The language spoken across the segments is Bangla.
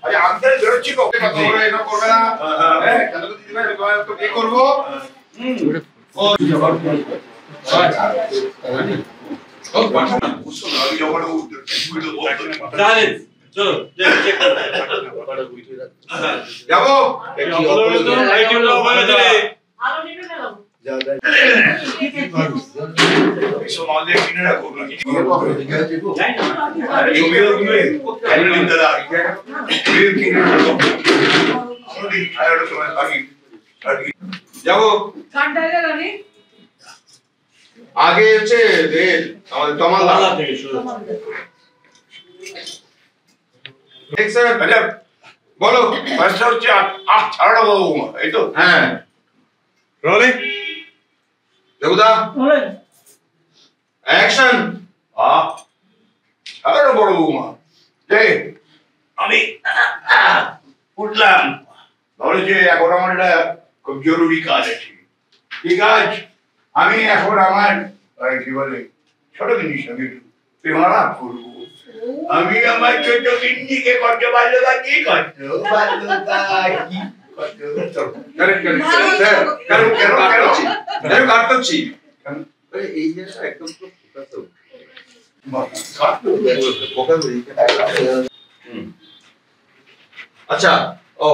আরে আমাদের বেরোচ্ছি তো ওকে কথা বলে এটা করবে না হ্যাঁ কেন তো দিদি ভাই তো কি করব ও ও বাসা না বুঝছো না আমি যখন ভিডিও বলতে জানেন চলো চেক করতে যাবো তো আইটি তো বলে দিলে আলো নিবে না যা যা এসো মালে কিনে রাখো না কি করবে যাই না এই ভিডিও কিনে আমি দাদা ভিডিও কিনে রাখো আমি আরো সময় আগে যাবো ঠান্ডা লাগে আগে হচ্ছে রেল আমাদের তমালদা থেকে শুরু এক স্যার আচ্ছা বলো ফার্স্টটা হচ্ছে ছাড়া বাবু এই তো হ্যাঁ রোলিং দেবদা রোলিং অ্যাকশন ছাড়া বড় বৌমা এই আমি উঠলাম ধরে যে এখন আমার একটা খুব জরুরি কাজ আছে ঠিক আছে আমি এখন আমার কি বলে ছোট জিনিস আমি প্রেমালাপ করবো আমি আমার ছোট গিন্নিকে কত ভালোবাসি কত ভালোবাসি আচ্ছা ও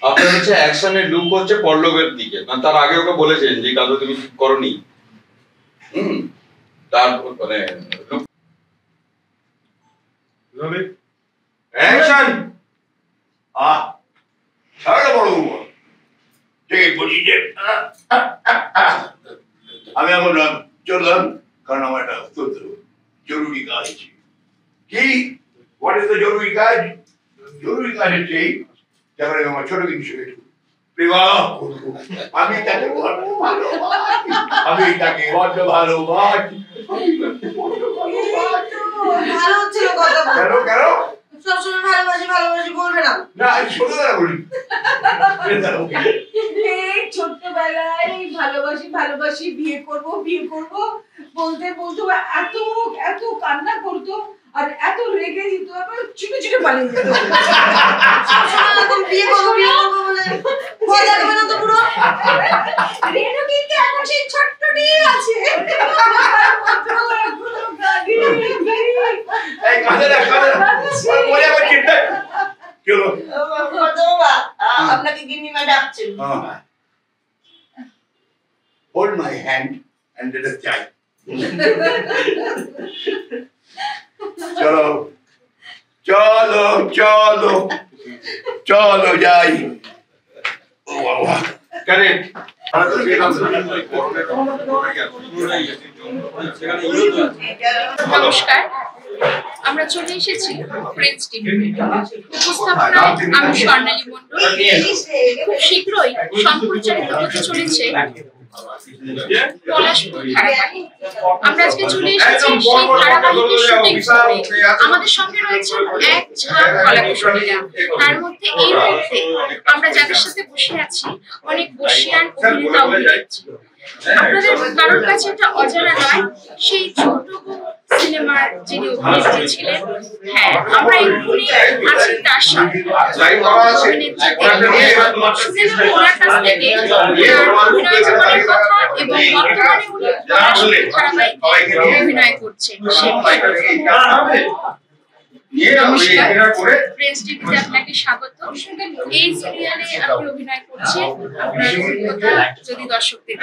আপনার হচ্ছে অ্যাকশনের লুক হচ্ছে পল্লবের দিকে না তার আগে ওকে বলেছেন যে কাজ তুমি করনি তার মানে অ্যাকশন ছাড়া বড় যে বলি যে আমি এখন চললাম কারণ আমার একটা অত্যন্ত জরুরি কাজ আছে কি হোয়াট ইজ দ্য জরুরি কাজ হচ্ছে যেমন আমার ছোট জিনিস বিবাহ করবো আমি তাকে বড্ড ভালোবাসি আমি তাকে বড্ড ভালোবাসি ভালো হচ্ছিল কথা কেন কেন সবসময় ভালোবাসি ভালোবাসি বলবে না না আমি ছোটবেলা বলি এই ছোট্টবেলায় ভালোবাসি ভালোবাসি বিয়ে করব বলতে বলতে এত এত কান্না করতো আর এত রেগে যেত আবার ছুটে ছুটে পালিয়ে যেত সবসময় বিয়ে করবো বলে ভয় লাগবে না তো পুরো রেনু কিন্তু এখন সেই ছোট্টটি আছে এই কাঁদে না মজা করছিস কি হলো বাবা আপনাকে গিন্নিমা ডাকছেন hold my hand and let us try চলো চলো চলো চলো যাই ও বাবা কারেক্ট নমস্কার আমরা চলে এসেছি ফ্রেন্ডস টিভি উপস্থাপনায় আমি স্বর্ণালী মণ্ডল খুব শীঘ্রই সম্প্রচারিত হতে চলেছে পলাশপুর ধারাবাহিক আমরা আজকে চলে এসেছি সেই ধারাবাহিকের শুটিং করে আমাদের সঙ্গে রয়েছে এক ঝাঁক কলাকুশলীরা তার মধ্যে এই মুহূর্তে আমরা যাদের সাথে বসে আছি অনেক বর্ষিয়ান অভিনেতা অভিনেত্রী আপনাদের কারোর কাছে এটা অজানা নয় সেই ছোট সিনেমার যিনি অভিনেত্রী ছিলেন হ্যাঁ আমরা এক্ষুনি আছি তার সাথে ওনার কাছ থেকে অভিনয় জীবনের কথা এবং বর্তমানে উনি ধারাবাহিকে অভিনয় করছেন ফ্রেন্ডস টিভিতে আপনাকে স্বাগত এই সিরিয়ালে আপনি অভিনয় করছেন আপনার অভিজ্ঞতা যদি দর্শকদের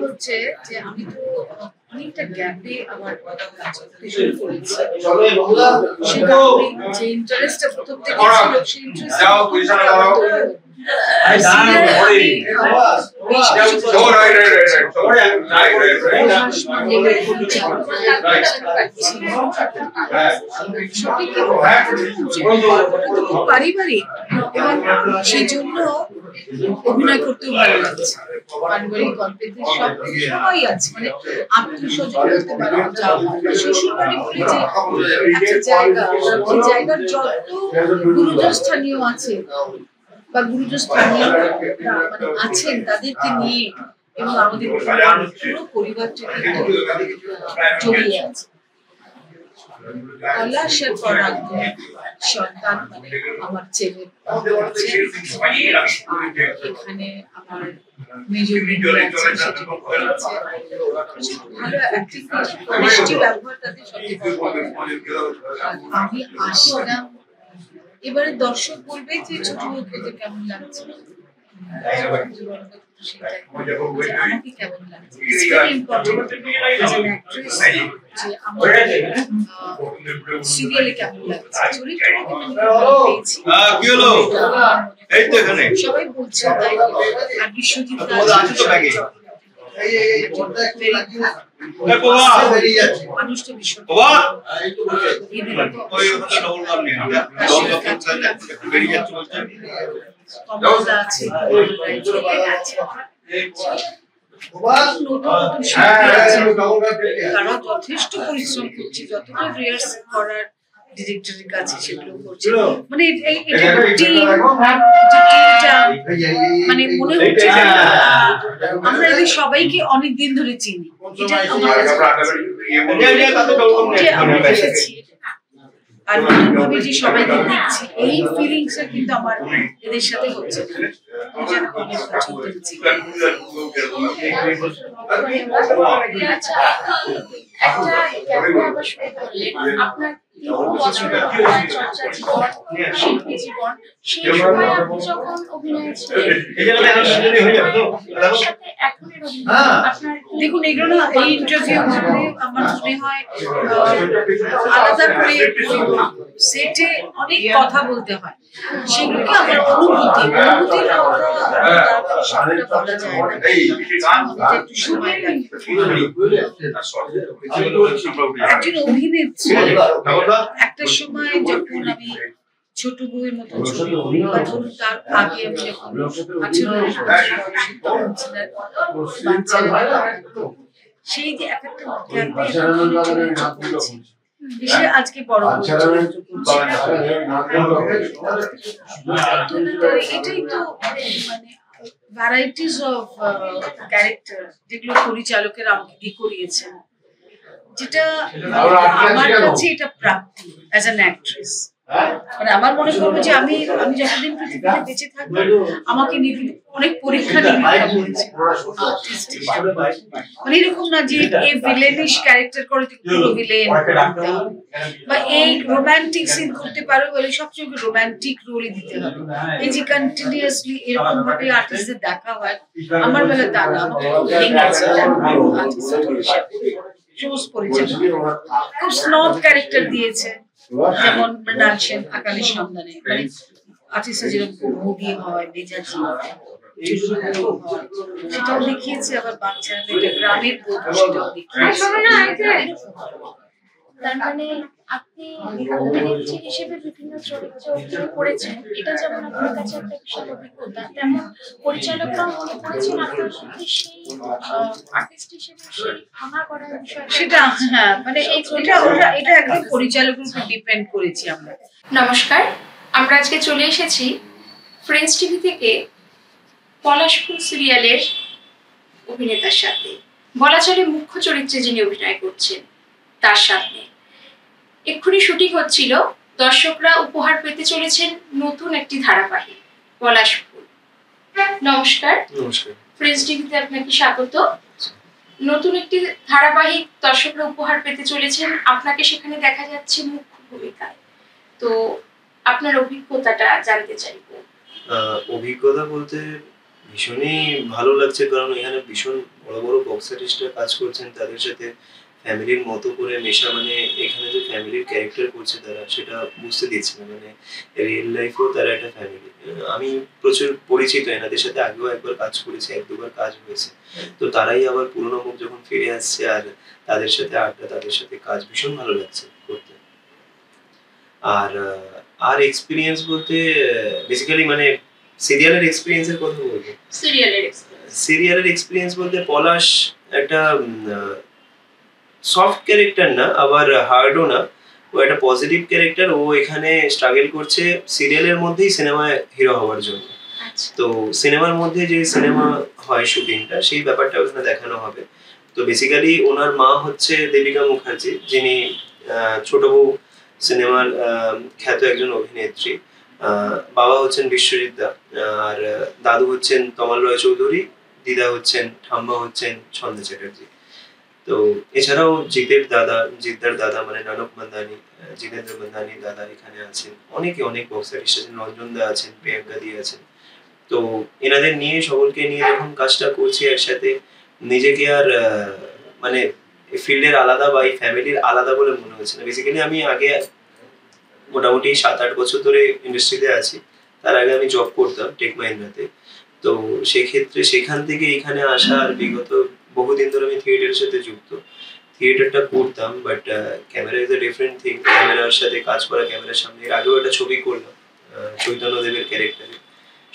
হচ্ছে যে আমি তো অনেকটা গ্যাপে আমার কাজ করতে শুরু করেছি যে ইন্টারেস্টটা প্রথম থেকে ছিল সেই পারিবারিক এবং সেই জন্য অভিনয় করতেও ভালো লাগছে পারিবারিক গল্পেতে সব সবাই আছে, মানে আত্মীয় স্বজন হতে পারে, শ্বশুর বাড়ি বলে যে একটা জায়গা, সেই জায়গার যত গুরুজন স্থানীয় আছে বা গুরুজন স্থানীয় মানে আছেন তাদেরকে নিয়ে এবং আমাদের পুরো পরিবারটা কিন্তু জড়িয়ে আছে। পলাশের পরাগ সন্তান মানে আমার ছেলে, এখানে আমার মেজ দিদি আছে, সেটি ভালো অ্যাক্টিং করছে, মিষ্টি ব্যবহার তাদের সাথে। আমি আসলাম, এবারে দর্শক বলবে যে ছোট বউকে কেমন লাগছে, আমাকে কেমন লাগছে। It's very important as an actress যে আমার সিরিয়ালে কেমন লাগছে, চরিত্রটাকে পেয়েছি। কি হলো? এই তো এখানে সবাই বলছে তাই। আর বিশ্বজিৎ মানুষটা ভীষণ কমলা আছে, তারা যথেষ্ট পরিশ্রম করছে, যতটা রিহার্স করার ডিরেক্টরের কাছে সেগুলো করছে, মানে মানে মনে হচ্ছে আমরা এদের সবাইকে অনেকদিন ধরে চিনি, এটা আমরা এসেছি আর নতুনভাবে যে সবাইকে দেখছি এই ফিলিংসটা কিন্তু আমার এদের সাথে হচ্ছে। দেখুন এগুলো না, এই ইন্টারভিউ আমার মনে হয় আলাদা করে সেটে অনেক কথা বলতে হয়, সেগুলোকে আমার অনুভূতির সবটা বলা যায় না, একটু সময় লাগে। একজন অভিনেত্রী একটা সময় যখন আমি ছোট বউয়ের মতো ছবি করি বা ধরুন তার আগে আমি যখন 18 সেই যে একটা এসে আজকে বড় এটাই তো মানে ভ্যারাইটিস অফ ক্যারেক্টার যেগুলো পরিচালকের আমাকে দিয়ে করিয়েছেন, যেটা আমার কাছে এটা প্রাপ্তি অ্যাজ অ্যান অ্যাক্ট্রেস। মানে আমার মনে করবো যে আমি যতদিন পৃথিবীতে বেঁচে থাকবো আমাকে অনেক পরীক্ষা নিরীক্ষা করেছে, মানে এরকম না যে এই ভিলেনিশ ক্যারেক্টার করে পুরো ভিলেন বা এই রোমান্টিক সিন করতে পারো বলে সবচেয়ে রোমান্টিক রোলই দিতে হবে, এই যে কন্টিনিউয়াসলি এরকম ভাবে আর্টিস্টদের দেখা হয়, আমার বেলা তা না, আমাকে খুব ভেঙেছে সমস্ত পরিচালক খুব স্নব ক্যারেক্টার দিয়েছে, যেমন মৃণাল সেন আকালের সন্ধানে, মানে আর্টিস্টরা যেরকম মুভি হয় মেজাজি সেটাও দেখিয়েছে, আবার বাচ্চারা গ্রামের বোধ সেটাও দেখিয়েছে। তার মানে আপনি অভিনেত্রী হিসেবে বিভিন্ন চরিত্রে অভিনয় করেছেন, এটা যেমন আপনার কাছে একটা বিশাল অভিজ্ঞতা, তেমন পরিচালকরাও মনে করেছেন আপনার মধ্যে সেই আর্টিস্ট হিসেবে সেই ভাঙা করার বিষয় সেটা। হ্যাঁ, মানে এটা একদম পরিচালকের উপর ডিপেন্ড করেছি আমরা। নমস্কার, আমরা আজকে চলে এসেছি ফ্রেন্ডস টিভি থেকে পলাশফুল সিরিয়ালের অভিনেতার সাথে, বলা চলে মুখ্য চরিত্রে যিনি অভিনয় করছেন তার সাথে। এক্ষুনি শুটিং হচ্ছিল, দর্শকরা উপহার পেতে চলেছেন নতুন একটি ধারাবাহিক পলাশফুল। নমস্কার, ফ্রেন্ডস টিভিতে আপনাকে স্বাগত। নতুন একটি ধারাবাহিক দর্শকরা উপহার পেতে চলেছেন, আপনাকে সেখানে দেখা যাচ্ছে মুখ্য ভূমিকায়, তো আপনার অভিজ্ঞতাটা জানতে চাইব। অভিজ্ঞতা বলতে ভীষণই ভালো লাগছে, কারণ এখানে ভীষণ বড় বড় বক্স আর্টিস্টরা কাজ করছেন, তাদের সাথে ফ্যামিলির মতো করে মেশা, মানে এখানে যে ফ্যামিলির ক্যারেক্টার করছে তারা সেটা বুঝতে দিচ্ছে না, মানে রিয়েল লাইফেও তারা একটা ফ্যামিলি। আমি প্রচুর পরিচিত এনাদের সাথে, আগেও একবার কাজ করেছি, 1-2বার কাজ হয়েছে, তো তারাই আবার পুরোনো মুখ যখন ফিরে আসছে আর তাদের সাথে আড্ডা, তাদের সাথে কাজ ভীষণ ভালো লাগছে করতে। আর এক্সপিরিয়েন্স বলতে বেসিক্যালি মানে সিরিয়ালের এক্সপিরিয়েন্সের কথা বলবো। সিরিয়ালের এক্সপিরিয়েন্স সিরিয়ালের এক্সপিরিয়েন্স বলতে পলাশ একটা সফট ক্যারেক্টার না, আবার হার্ডও না, ও একটা পজিটিভ ক্যারেক্টার। ও এখানে স্ট্রাগল করছে সিরিয়ালের মধ্যেই সিনেমায় হিরো হওয়ার জন্য। তো সিনেমার মধ্যে যে সিনেমা হয় শুটিংটা, সেই ব্যাপারটা ওখানে দেখানো হবে। তো বেসিক্যালি ওনার মা হচ্ছে দেবিকা মুখার্জি, যিনি ছোট বউ সিনেমার খ্যাত একজন অভিনেত্রী। বাবা হচ্ছেন বিশ্বজিৎ দা, আর দাদু হচ্ছেন তমাল রয় চৌধুরী, দিদা হচ্ছেন ঠাম্মা হচ্ছেন ছন্দা চ্যাটার্জি। তো এছাড়াও জিদ্দার দাদা মানে নানক মান্দানি, জিতেন্দ্র মান্দানি দাদা এখানে আছেন, অনেক বক্স আর্টিস্ট আছেন, রঞ্জন দা আছেন, প্রিয়াঙ্কা দি আছেন। তো এনাদের নিয়ে সকলকে নিয়ে যখন কাজটা করছি একসাথে, নিজেকে আর মানে ফিল্ডের আলাদা বা এই ফ্যামিলির আলাদা বলে মনে হচ্ছে না। বেসিক্যালি আমি আগে মোটামুটি 7-8 বছর ধরে ইন্ডাস্ট্রিতে আছি। তার আগে আমি জব করতাম টেক মাহিন্দ্রাতে। তো সেক্ষেত্রে সেখান থেকে এখানে আসা, আর বিগত বহুদিন ধরে আমি থিয়েটারের সাথে যুক্ত। থিয়েটারটা করতাম, but camera is a different thing. ক্যামেরার সাথে কাজ করা, ক্যামেরার সামনে। এর আগেও একটা ছবি করলাম চৈতন্য দেবের ক্যারেক্টারে,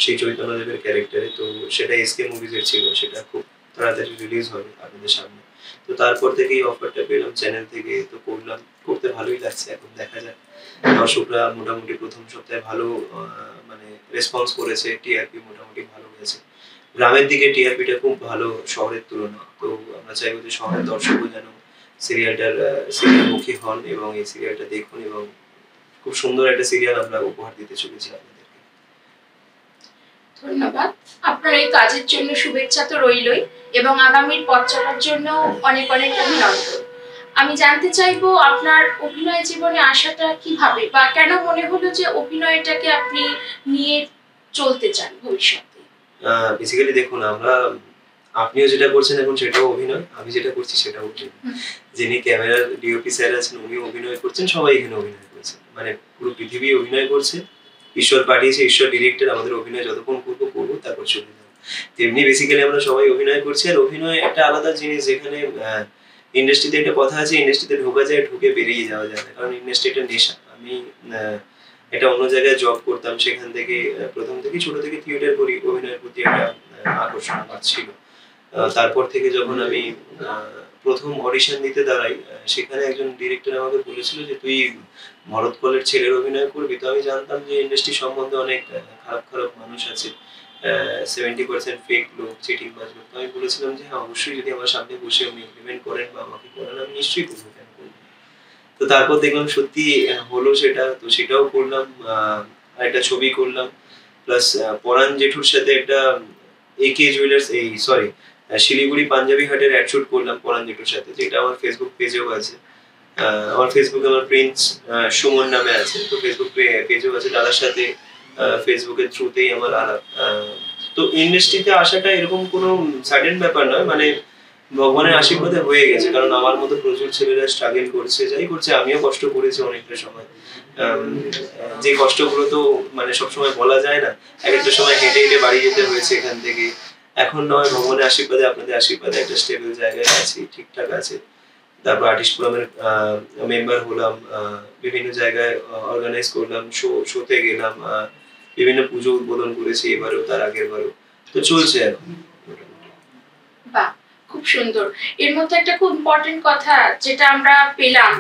সেই চৈতন্য দেবের ক্যারেক্টারে। তো সেটা এসকে মুভিজের ছিল, সেটা খুব তাড়াতাড়ি রিলিজ হবে আপনাদের সামনে। তো তারপর থেকেই অফারটা পেলাম চ্যানেল থেকে, তো করলাম, করতে ভালোই লাগছে। এখন দেখা যাক, দর্শকরা মোটামুটি প্রথম সপ্তাহে ভালো মানে রেসপন্স করেছে, টিআরপি মোটামুটি ভালো গেছে। গ্রামের দিকে টিআরপিটা খুব ভালো শহরের তুলনায়। তো আমরা চাইবো যে শহরের দর্শকও যেন সিরিয়ালমুখী হন এবং এই সিরিয়ালটা দেখুন, এবং খুব সুন্দর একটা সিরিয়াল আমরা উপহার দিতে চলেছি আপনাদেরকে। ধন্যবাদ। আপনার এই কাজের জন্য শুভেচ্ছা তো রইলই, এবং আগামীর পথ চলার জন্য অনেক অভিনন্দন। আমি জানতে চাইবো আপনার অভিনয় জীবনে আসাটা কিভাবে, বা কেন মনে হলো যে অভিনয়টাকে আপনি নিয়ে চলতে চান ভবিষ্যতে? বেসিক্যালি দেখুন, আপনিও যেটা করছেন এখন সেটাও অভিনয়, আমি যেটা করছি সেটাও অভিনয়। যিনি ক্যামেরার ডিওপি স্যার আছেন উনিও অভিনয় করছেন, সবাই এখানে অভিনয় করছেন, মানে পুরো পৃথিবী অভিনয় করছে। ঈশ্বর পাঠিয়েছে, ঈশ্বর ডিরেক্টর, আমাদের অভিনয় যতক্ষণ করবো তারপর চলে যাবো। তেমনি বেসিক্যালি আমরা সবাই অভিনয় করছি। আর অভিনয় একটা আলাদা জিনিস, যেখানে ইন্ডাস্ট্রিতে একটা কথা আছে, ইন্ডাস্ট্রিতে ঢোকা যায়, ঢুকে বেরিয়ে যাওয়া যায় না, কারণ ইন্ডাস্ট্রি একটা নেশা। আমি একটা অন্য জায়গায় জব করতাম, সেখান থেকে প্রথম থেকে ছোট থেকে থিয়েটার করি, অভিনয়ের প্রতি একটা আকর্ষণ আমার ছিল। তারপর থেকে যখন আমি প্রথম অডিশন দিতে দাঁড়াই, সেখানে একজন ডিরেক্টর আমাকে বলেছিল যে তুই ভরত কলের ছেলের অভিনয় করবি। তো আমি জানতাম যে ইন্ডাস্ট্রি সম্বন্ধে অনেক খারাপ মানুষ আছে, 70% ফেক লোক, চিটিং বাজ লোক। তো আমি বলেছিলাম যে হ্যাঁ, অবশ্যই যদি আমার সামনে বসে উনি ইমপ্লিমেন্ট করেন বা আমাকে করেন, আমি নিশ্চয়ই করবো, কেন করবো। তো তারপর দেখলাম সত্যি হলো সেটা, তো সেটাও করলাম। একটা ছবি করলাম, প্লাস পরাণ জেঠুর সাথে একটা একে জুয়েলার্স শিলিগুড়ি পাঞ্জাবি হাটের অ্যাড শুট করলাম পরাণ জেঠুর সাথে, যেটা আমার ফেসবুক পেজেও আছে। আমার ফেসবুকে আমার প্রিন্স সুমন নামে আছে, তো ফেসবুক পেজেও আছে। দাদার সাথে ফেসবুকের থ্রুতেই আমার আলাপ। তো ইন্ডাস্ট্রিতে আসাটা এরকম কোনো সাডেন ব্যাপার নয়, মানে ভগবানের আশীর্বাদে হয়ে গেছে। কারণ আমার মতো প্রচুর ছেলেরা স্ট্রাগল করছে, যাই করছে, আমিও কষ্ট করেছি অনেকটা সময়। যে কষ্টগুলো তো মানে সবসময় বলা যায় না, এক একটা সময় হেঁটে হেঁটে বাড়ি যেতে হয়েছে এখান থেকে। এখন নয়, ভগবানের আশীর্বাদে, আপনাদের আশীর্বাদে একটা স্টেবল জায়গায় আছি, ঠিকঠাক আছে। তারপর আর্টিস্ট ফোরামের মেম্বার হলাম, বিভিন্ন জায়গায় অর্গানাইজ করলাম, শোতে গেলাম, বিভিন্ন পুজো উদ্বোধন করেছি এবারেও, তার আগের বারেও। তো চলছে এখন। বাহ, খুব সুন্দর। এর মধ্যে একটা খুব ইম্পর্টেন্ট কথা যেটা আমরা পেলাম,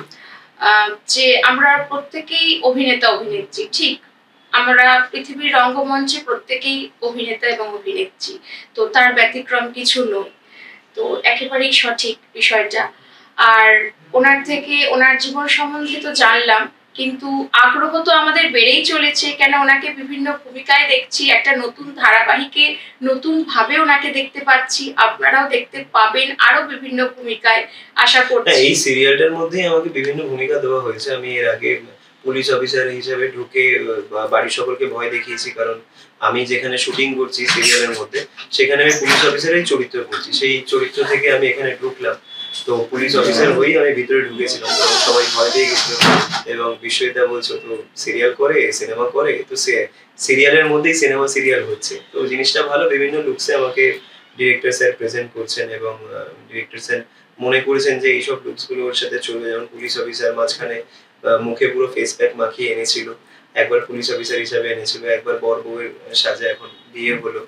যে আমরা প্রত্যেকেই অভিনেতা অভিনেত্রী, ঠিক? আমরা পৃথিবীর রঙ্গমঞ্চে প্রত্যেকেই অভিনেতা এবং অভিনেত্রী, তো তার ব্যতিক্রম কিছু নয়। তো একেবারেই সঠিক বিষয়টা। আর ওনার থেকে ওনার জীবন সম্বন্ধে তো জানলাম, কিন্তু আগ্রহ তো আমাদের বেড়েই চলেছে, কেন ওনাকে বিভিন্ন ভূমিকায় দেখছি, একটা নতুন ধারাবাহিকে নতুন ভাবে ওনাকে দেখতে পাচ্ছি, আপনারাও দেখতে পাবেন আরো বিভিন্ন ভূমিকায়, আশা করছি। এই সিরিয়ালটার মধ্যেই আমাকে বিভিন্ন ভূমিকা দেওয়া হয়েছে। আমি এর আগে পুলিশ অফিসার হিসেবে ঢুকে বাড়ির সকলকে ভয় দেখিয়েছি, কারণ আমি যেখানে শুটিং করছি সিরিয়ালের মধ্যে, সেখানে আমি পুলিশ অফিসারের চরিত্র করছি। সেই চরিত্র থেকে আমি এখানে ঢুকলাম, তো পুলিশ অফিসার হয়েই আমি ভিতরে ঢুকেছিলাম, সবাই ভয় পেয়ে গেছিল। এবং বিশ্বজিৎদা বলছো তো সিরিয়াল করে, সিনেমা করে, তো সিরিয়ালের মধ্যেই সিনেমা সিরিয়াল হচ্ছে। তো জিনিসটা ভালো, বিভিন্ন লুকসে আমাকে ডিরেক্টর স্যার প্রেজেন্ট করছেন, এবং ডিরেক্টর স্যার মনে করেছেন যে এইসব লুকস গুলো ওর সাথে চলবে। যেমন পুলিশ অফিসার মাঝখানে মুখে পুরো ফেস প্যাক মাখিয়ে এনেছিল, একবার পুলিশ অফিসার হিসাবে এনেছিল, একবার বর বউয়ের সাজে এখন বিয়ে হলো।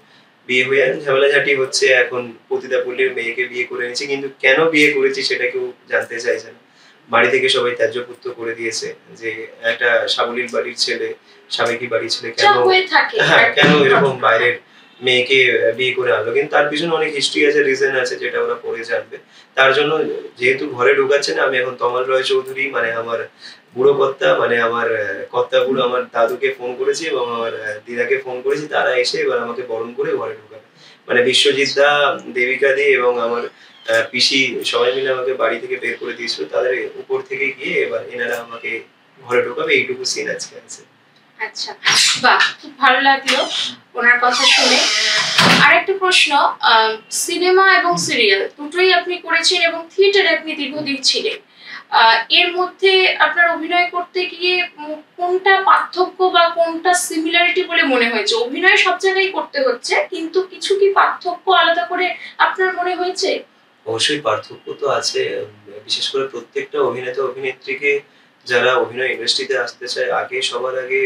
বিয়ে হয়ে ঝামেলাঝাটি হচ্ছে, এখন পতিতা পল্লীর মেয়েকে বিয়ে করে এনেছি, কিন্তু কেন বিয়ে করেছি সেটা কেউ জানতে চাইছে না। বাড়ি থেকে সবাই ত্যায্যপুত্র করে দিয়েছে যে একটা সাবলীল বাড়ির ছেলে, সাবেকি বাড়ির ছেলে কেন কেন এরকম বাইরের মেয়েকে বিয়ে করে আনলো। কিন্তু তার পিছনে অনেক হিস্ট্রি আছে, রিজন আছে, যেটা ওরা পরে জানবে। তার জন্য যেহেতু ঘরে ঢোকাচ্ছে না, আমি এখন তমাল রয় চৌধুরী মানে আমার বুড়ো কর্তা, মানে আমার কর্তা বুড়ো, আমার দাদুকে ফোন করেছি এবং আমার দিদাকে ফোন করেছি, তারা এসে এবার আমাকে বরণ করে ঘরে ঢোকাবে। মানে বিশ্বজিৎ দা, দেবিকা দি এবং আমার পিসি সবাই মিলে আমাকে বাড়ি থেকে বের করে দিয়েছিল, তাদের উপর থেকে গিয়ে এবার এনারা আমাকে ঘরে ঢোকাবে, এইটুকু সিন আজকে আছে। আচ্ছা, বাহ, খুব ভালো লাগলো ওনার কথা শুনে। আরেকটা প্রশ্ন, সিনেমা এবং সিরিয়াল দুটোই আপনি করেছেন এবং থিয়েটারে আপনি দীর্ঘদিন ছিলেন, এর মধ্যে আপনার অভিনয় করতে গিয়ে কোনটা পার্থক্য বা কোনটা সিমিলারিটি বলে মনে হয়েছে? অভিনয় সব জায়গায় করতে হচ্ছে, কিন্তু কিছু কি পার্থক্য আলাদা করে আপনার মনে হয়েছে? অবশ্যই পার্থক্য তো আছে, বিশেষ করে প্রত্যেকটা অভিনেতা অভিনেত্রীকে যারা অভিনয় ইন্ডাস্ট্রিতে আসতে চায়, আগে সবার আগে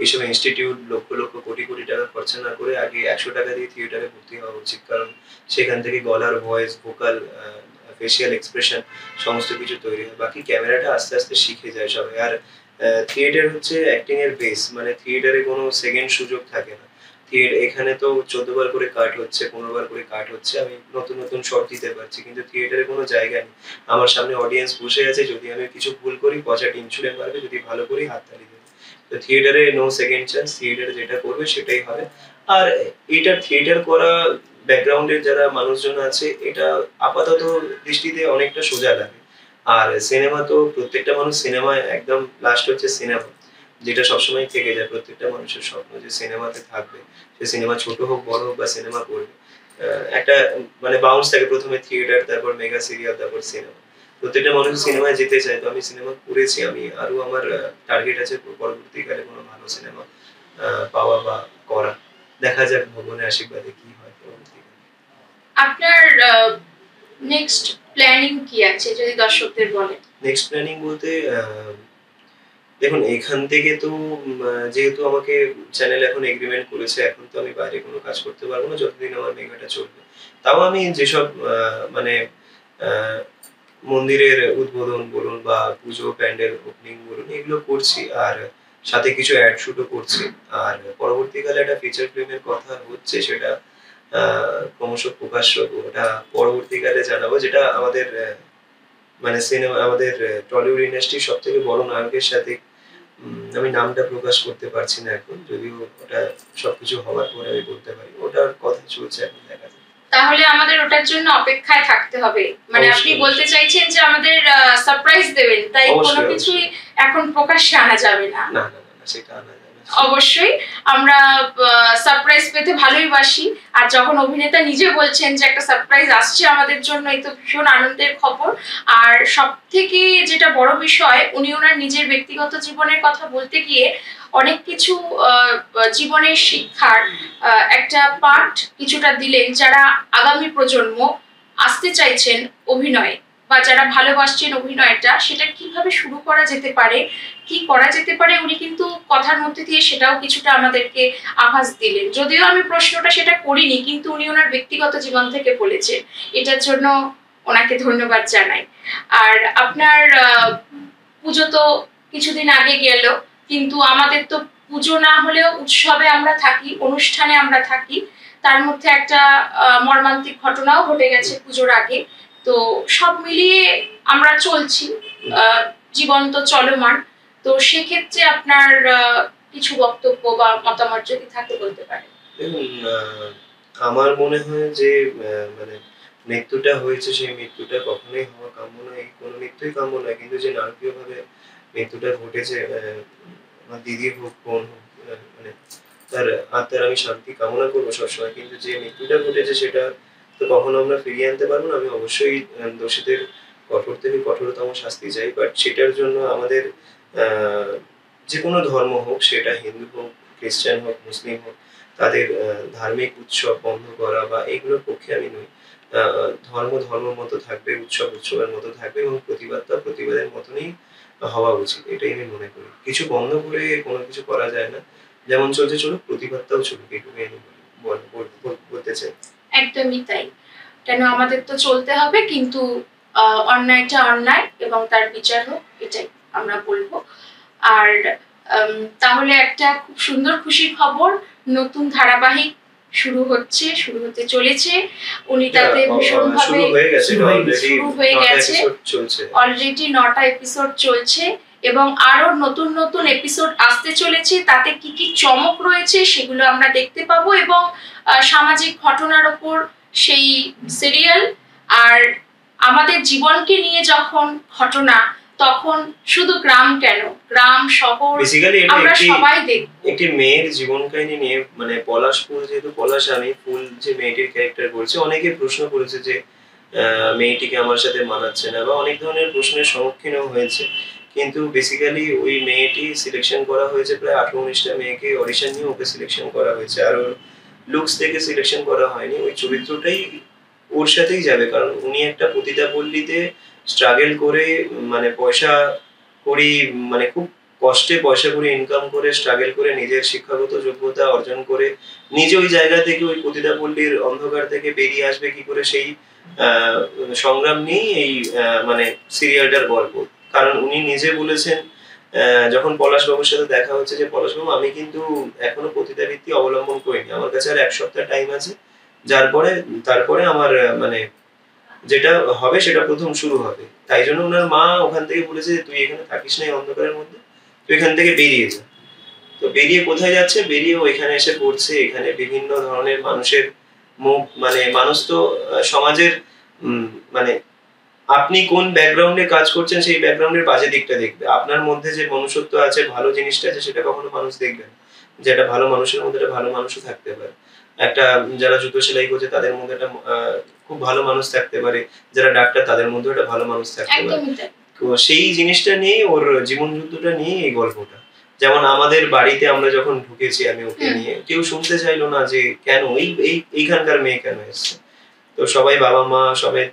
এইসব ইনস্টিটিউট লক্ষ লক্ষ কোটি কোটি টাকা খরচা না করে আগে 100 টাকা দিয়ে থিয়েটারে ভর্তি হওয়া উচিত। কারণ সেখান থেকে গলার ভয়েস, ভোকাল, ফেসিয়াল এক্সপ্রেশন সমস্ত কিছু তৈরি হয়। বাকি ক্যামেরাটা আস্তে আস্তে শিখে যায় সবাই। আর থিয়েটার হচ্ছে অ্যাক্টিং এর বেস, মানে থিয়েটারে কোনো সেকেন্ড সুযোগ থাকে না। এখানে তো 14 বার করে কাট হচ্ছে, 15 বার করে কাট হচ্ছে, আমি নতুন নতুন শট দিতে পারছি, কিন্তু থিয়েটারে কোনো জায়গা নেই। আমার সামনে অডিয়েন্স বসে আছে, যদি আমি কিছু ভুল করি পচা টিম ছুড়ে মারবে, যদি ভালো করি হাততালি দেবে। তো থিয়েটারে নো সেকেন্ড চান্স, থিয়েটারে যেটা করবে সেটাই হবে। আর এটা থিয়েটার করা ব্যাকগ্রাউন্ডের যারা মানুষজন আছে, এটা আপাতত দৃষ্টিতে অনেকটা সোজা লাগে। আর সিনেমা তো প্রত্যেকটা মানুষ সিনেমায় একদম লাস্ট হচ্ছে সিনেমা, যেটা সবসময় থেকে যায়। প্রত্যেকটা মানুষের স্বপ্ন যে সিনেমাতে থাকবে, সে সিনেমা ছোট হোক বড় হোক বা সিনেমা করবে। একটা মানে বাউন্স থাকে, প্রথমে থিয়েটার, তারপর মেগা সিরিয়াল, তারপর সিনেমা। প্রত্যেকটা মানুষ সিনেমায় যেতে চায়, তো আমি সিনেমা করেছি। আমি আরো আমার টার্গেট আছে পরবর্তীকালে কোনো ভালো সিনেমা পাওয়া বা করা। দেখা যাক ভগবানের আশীর্বাদে কি হয় পরবর্তীকালে। আপনার নেক্সট প্ল্যানিং কি আছে যদি দর্শকদের বলেন? নেক্সট প্ল্যানিং বলতে দেখুন, এখান থেকে তো যেহেতু আমাকে চ্যানেল এখন এগ্রিমেন্ট করেছে, এখন তো আমি বাইরে কোনো কাজ করতে পারবো না যতদিন আমার মেগাটা চলবে। তাও আমি যেসব মানে মন্দিরের উদ্বোধন বলুন বা পুজো প্যান্ডেল ওপেনিং বলুন, এগুলো করছি। আর সাথে কিছু অ্যাড শুটও করছি। আর পরবর্তীকালে একটা ফিচার ফিল্মের কথা হচ্ছে, সেটা ক্রমশ প্রকাশ হবে, ওটা পরবর্তীকালে জানাবো। যেটা আমাদের মানে সিনেমা, আমাদের টলিউড ইন্ডাস্ট্রির সব থেকে বড় নায়কের সাথে, আমি নামটা প্রকাশ করতে পারছি না এখন, যদিও ওটা সবকিছু হওয়ার পরে আমি বলতে পারি। ওটার কথা চলছে, এখন দেখা যাবে। তাহলে আমাদের ওটার জন্য অপেক্ষায় থাকতে হবে, মানে আপনি বলতে চাইছেন যে আমাদের সারপ্রাইজ দেবেন, তাই কোনো কিছুই এখন প্রকাশ্যে আনা যাবে না? না না না, সেটা আনা যাবে। অবশ্যই আমরা সারপ্রাইজ পেতে ভালোই বাসি। আর যখন অভিনেতা নিজে বলছেন যে একটা সারপ্রাইজ আসছে আমাদের জন্য, এই তো ভীষণ আনন্দের খবর। আর সব থেকে যেটা বড় বিষয়, উনি ওনার নিজের ব্যক্তিগত জীবনের কথা বলতে গিয়ে অনেক কিছু জীবনের শিক্ষার একটা পার্ট কিছুটা দিলেন, যারা আগামী প্রজন্ম আসতে চাইছেন অভিনয় বা যারা ভালোবাসছেন অভিনয়টা, সেটা কিভাবে শুরু করা যেতে পারে, কি করা যেতে পারে, উনি কিন্তু কথার মধ্যে দিয়ে সেটাও কিছুটা আমাদেরকে আভাস দিলেন। যদিও আমি প্রশ্নটা সেটা করিনি, কিন্তু উনি ওনার ব্যক্তিগত জীবন থেকে বলেছেন, এটার জন্য ওনাকে ধন্যবাদ জানাই। আর আপনার পুজো তো কিছুদিন আগে গেল, কিন্তু আমাদের তো পুজো না হলেও উৎসবে আমরা থাকি, অনুষ্ঠানে আমরা থাকি। তার মধ্যে একটা মর্মান্তিক ঘটনাও ঘটে গেছে পুজোর আগে। তো সব মিলিয়ে আমরা চলছি, জীবন তো চলমান। তো সেক্ষেত্রে আপনার কিছু বক্তব্য বা মতামত যদি থাকে বলতে পারেন। দেখুন, আমার মনে হয় যে মানে মৃত্যুটা হয়েছে, সেই মৃত্যুটা কখনোই হওয়া কাম্য নয়, কোনো মৃত্যুই কাম্য নয়। কিন্তু যে নারকীয় ভাবে মৃত্যুটা ঘটেছে, আমার দিদির হোক, বোন হোক, মানে তার আত্মার আমি শান্তি কামনা করবো সবসময়। কিন্তু যে মৃত্যুটা ঘটেছে সেটা তো কখনো আমরা ফিরিয়ে আনতে পারবো না। আমি অবশ্যই দোষীদের কঠোর থেকে কঠোরতম শাস্তি চাই, বাট সেটার জন্য আমাদের যে কোনো ধর্ম হোক, সেটা হিন্দু হোক, খ্রিস্টান হোক, মুসলিম হোক, তাদের ধার্মিক উৎসব বন্ধ করা বা এগুলোর পক্ষে আমি নই। ধর্ম ধর্মের মতো থাকবে, উৎসব উৎসবের মতো থাকবে, এবং প্রতিবাদটা প্রতিবাদের মতনই হওয়া উচিত, এটাই আমি মনে করি। কিছু বন্ধ করে কোনো কিছু করা যায় না, যেমন চলছে চলুক, প্রতিবাদটাও চলুক, এটুকুই আমি বলি। বলতে চাই। একদমই তাই, কেন আমাদের তো চলতে হবে, কিন্তু অন্যায়টা অন্যায় এবং তার বিচার হোক, এটাই আমরা বলবো। আর তাহলে একটা খুব সুন্দর খুশির খবর, নতুন ধারাবাহিক শুরু হতে চলেছে। উনি তাতে ভীষণভাবে শুরু হয়ে গেছে, অলরেডি 9টা এপিসোড চলছে এবং আরো নতুন নতুন এপিসোড আসতে চলেছে। তাতে কি কি চমক রয়েছে সেগুলো আমরা দেখতে পাবো এবং সামাজিক ঘটনার উপর সেই সিরিয়াল। আর আমাদের জীবনকে নিয়ে যখন ঘটনা, তখন শুধু গ্রাম কেন, গ্রাম শহর আমরা সবাই দেখব। একটি মেয়ের জীবন কাহিনী নিয়ে, মানে পলাশপুর, যেহেতু পলাশ আমি ফুল যে মেয়েটির ক্যারেক্টার করছে, অনেকে প্রশ্ন করেছে যে মেয়েটিকে আমার সাথে মানাচ্ছে না, বা অনেক ধরনের প্রশ্নের সম্মুখীনও হয়েছে। কিন্তু বেসিক্যালি ওই মেয়েটি সিলেকশন করা হয়েছে, প্রায় 18-19টা মেয়েকে অডিশন নিয়ে ওকে সিলেকশন করা হয়েছে, আর ওর লুকস থেকে সিলেকশন করা হয়নি। ওই চরিত্রটাই ওর সাথেই যাবে, কারণ উনি একটা পতিতাপল্লীতে স্ট্রাগল করে, মানে পয়সা করি, মানে খুব কষ্টে পয়সা করে ইনকাম করে স্ট্রাগল করে নিজের শিক্ষাগত যোগ্যতা অর্জন করে নিজে ওই জায়গা থেকে, ওই পতিতাপল্লীর অন্ধকার থেকে বেরিয়ে আসবে কি করে, সেই সংগ্রাম নিয়েই এই মানে সিরিয়ালটার গল্প। কারণ উনি নিজে বলেছেন, যখন পলাশবাবুর সাথে দেখা হচ্ছে, যে পলাশবাবু আমি কিন্তু এখনো পতিতাবৃত্তি অবলম্বন করিনি, আমার কাছে আর 1 সপ্তাহ টাইম আছে, তারপরে আমার মানে যেটা হবে সেটা প্রথম শুরু হবে। তাই জন্য ওনার মা ওখান থেকে বলেছে যে তুই এখানে থাকিস না এই অন্ধকারের মধ্যে, তুই এখান থেকে বেরিয়ে যা। তো বেরিয়ে কোথায় যাচ্ছে, বেরিয়ে এখানে এসে পড়ছে, এখানে বিভিন্ন ধরনের মানুষের মুখ, মানে মানুষ তো সমাজের মানে আপনি কোন ব্যাকগ্রাউন্ডে কাজ করছেন সেই ব্যাকগ্রাউন্ডের বাজে দিকটা দেখবে। আপনার মধ্যে যে মনুষ্যত্ব আছে, ভালো জিনিসটা আছে, সেটা কখনো মানুষ দেখবে না। যে একটা ভালো মানুষের মধ্যে একটা ভালো মানুষও থাকতে পারে, একটা যারা জুতো সেলাই করছে তাদের মধ্যে একটা খুব ভালো মানুষ থাকতে পারে, যারা ডাক্তার তাদের মধ্যে একটা ভালো মানুষ থাকতে পারে। তো সেই জিনিসটা নিয়ে ওর জীবন যুদ্ধটা নিয়ে এই গল্পটা। যেমন আমাদের বাড়িতে আমরা যখন ঢুকেছি, আমি ওকে নিয়ে, কেউ শুনতে চাইলো না যে কেন এইখানকার মেয়ে কেন এসছে। তো সবাই, বাবা মা সবাই,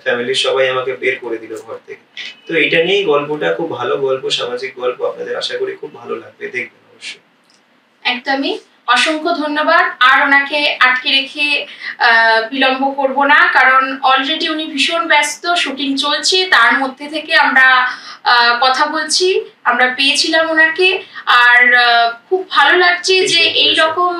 ফ্যামিলির সবাই আমাকে বের করে দিল ঘর থেকে। তো এটা নিয়েই গল্পটা, খুব ভালো গল্প, সামাজিক গল্প, আপনাদের আশা করি খুব ভালো লাগবে, দেখবেন অবশ্যই। একদমই, অসংখ্য ধন্যবাদ। আর ওনাকে আটকে রেখে বিলম্ব করব না, কারণ অলরেডি উনি ভীষণ ব্যস্ত, শুটিং চলছে, তার মধ্যে থেকে আমরা কথা বলছি, আমরা পেয়েছিলাম ওনাকে। আর খুব ভালো লাগছে যে এই রকম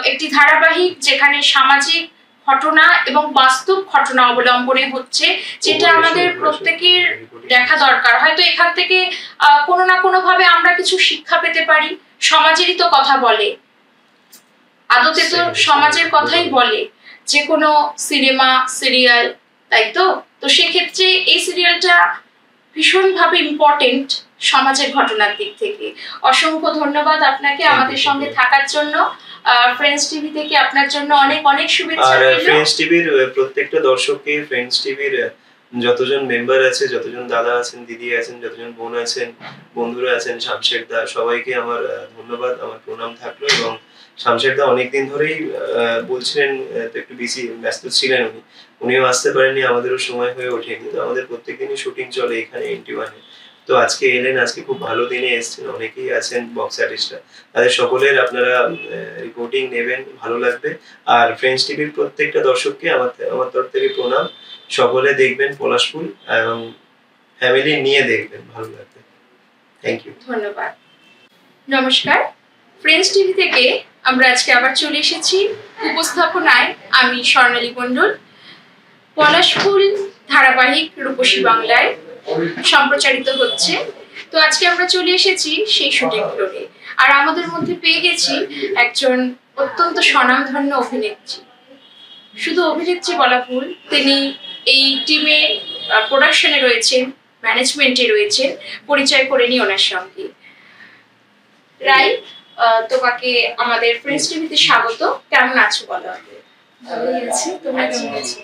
একটি ধারাবাহিক যেখানে সামাজিক ঘটনা এবং বাস্তব ঘটনা অবলম্বনে হচ্ছে, যেটা আমাদের প্রত্যেকের দেখা দরকার। হয়তো এখান থেকে কোনো না কোনো ভাবে আমরা কিছু শিক্ষা পেতে পারি। সমাজেরই তো কথা বলে, আদতে তো সমাজের কথাই বলে যে কোনো সিনেমা, সিরিয়াল, তাই তো? তো সেক্ষেত্রে এই সিরিয়ালটা ভীষণভাবে ইম্পর্টেন্ট সমাজের ঘটনার দিক থেকে। অসংখ্য ধন্যবাদ আপনাকে আমাদের সঙ্গে থাকার জন্য। ফ্রেন্ডস টিভি থেকে আপনার জন্য অনেক অনেক শুভেচ্ছা রইল। আর ফ্রেন্ডস টিভির প্রত্যেকটা দর্শককে, ফ্রেন্ডস টিভির যতজন মেম্বার আছে, যতজন দাদা আছেন, দিদি আছেন, যতজন বোন আছেন, বন্ধুরা আছেন, শামশের দা, সবাইকে আমার ধন্যবাদ, আমার প্রণাম থাকলো। এবং শামশের দা অনেকদিন ধরেই বলছিলেন, তো একটু ব্যস্ত ছিলেন উনিও আসতে পারেননি, আমাদেরও সময় হয়ে ওঠেনি। তো আমাদের প্রত্যেকদিনই শুটিং চলে এখানে NT1-এ। তো আজকে এলেন, আজকে খুব ভালো দিনে এসেছেন, অনেকেই আছেন বক্স আর্টিস্টরা, তাদের সকলের আপনারা রিপোর্টিং নেবেন, ভালো লাগবে। আর ফ্রেন্ডস টিভির প্রত্যেকটা দর্শককে আমার তরফ থেকে প্রণাম। সকলে দেখবেন পলাশপুর এবং ফ্যামিলি নিয়ে দেখবেন, ভালো লাগবে। থ্যাংক ইউ, ধন্যবাদ। নমস্কার, ফ্রেন্ডস টিভি থেকে আমরা আজকে আবার চলে এসেছি। উপস্থাপনায় আমি স্বর্ণালী মণ্ডল। পলাশফুল ধারাবাহিক রূপসী বাংলায় সম্প্রচারিত হচ্ছে। তো আজকে আমরা চলে এসেছি সেই শুটিং ফ্লোরে, আর আমাদের মধ্যে পেয়ে গেছি একজন অত্যন্ত স্বনামধন্য অভিনেত্রী। শুধু অভিনেত্রী বলা ভুল, তিনি এই টিমে প্রোডাকশনে রয়েছেন, ম্যানেজমেন্টে রয়েছেন। পরিচয় করে নি ওনার সঙ্গে। রাই, তোমাকে আমাদের ফ্রেন্ডস টিভিতে স্বাগত। কেমন আছো বলো? ভালোই আছি, তোমরা কেমন আছো?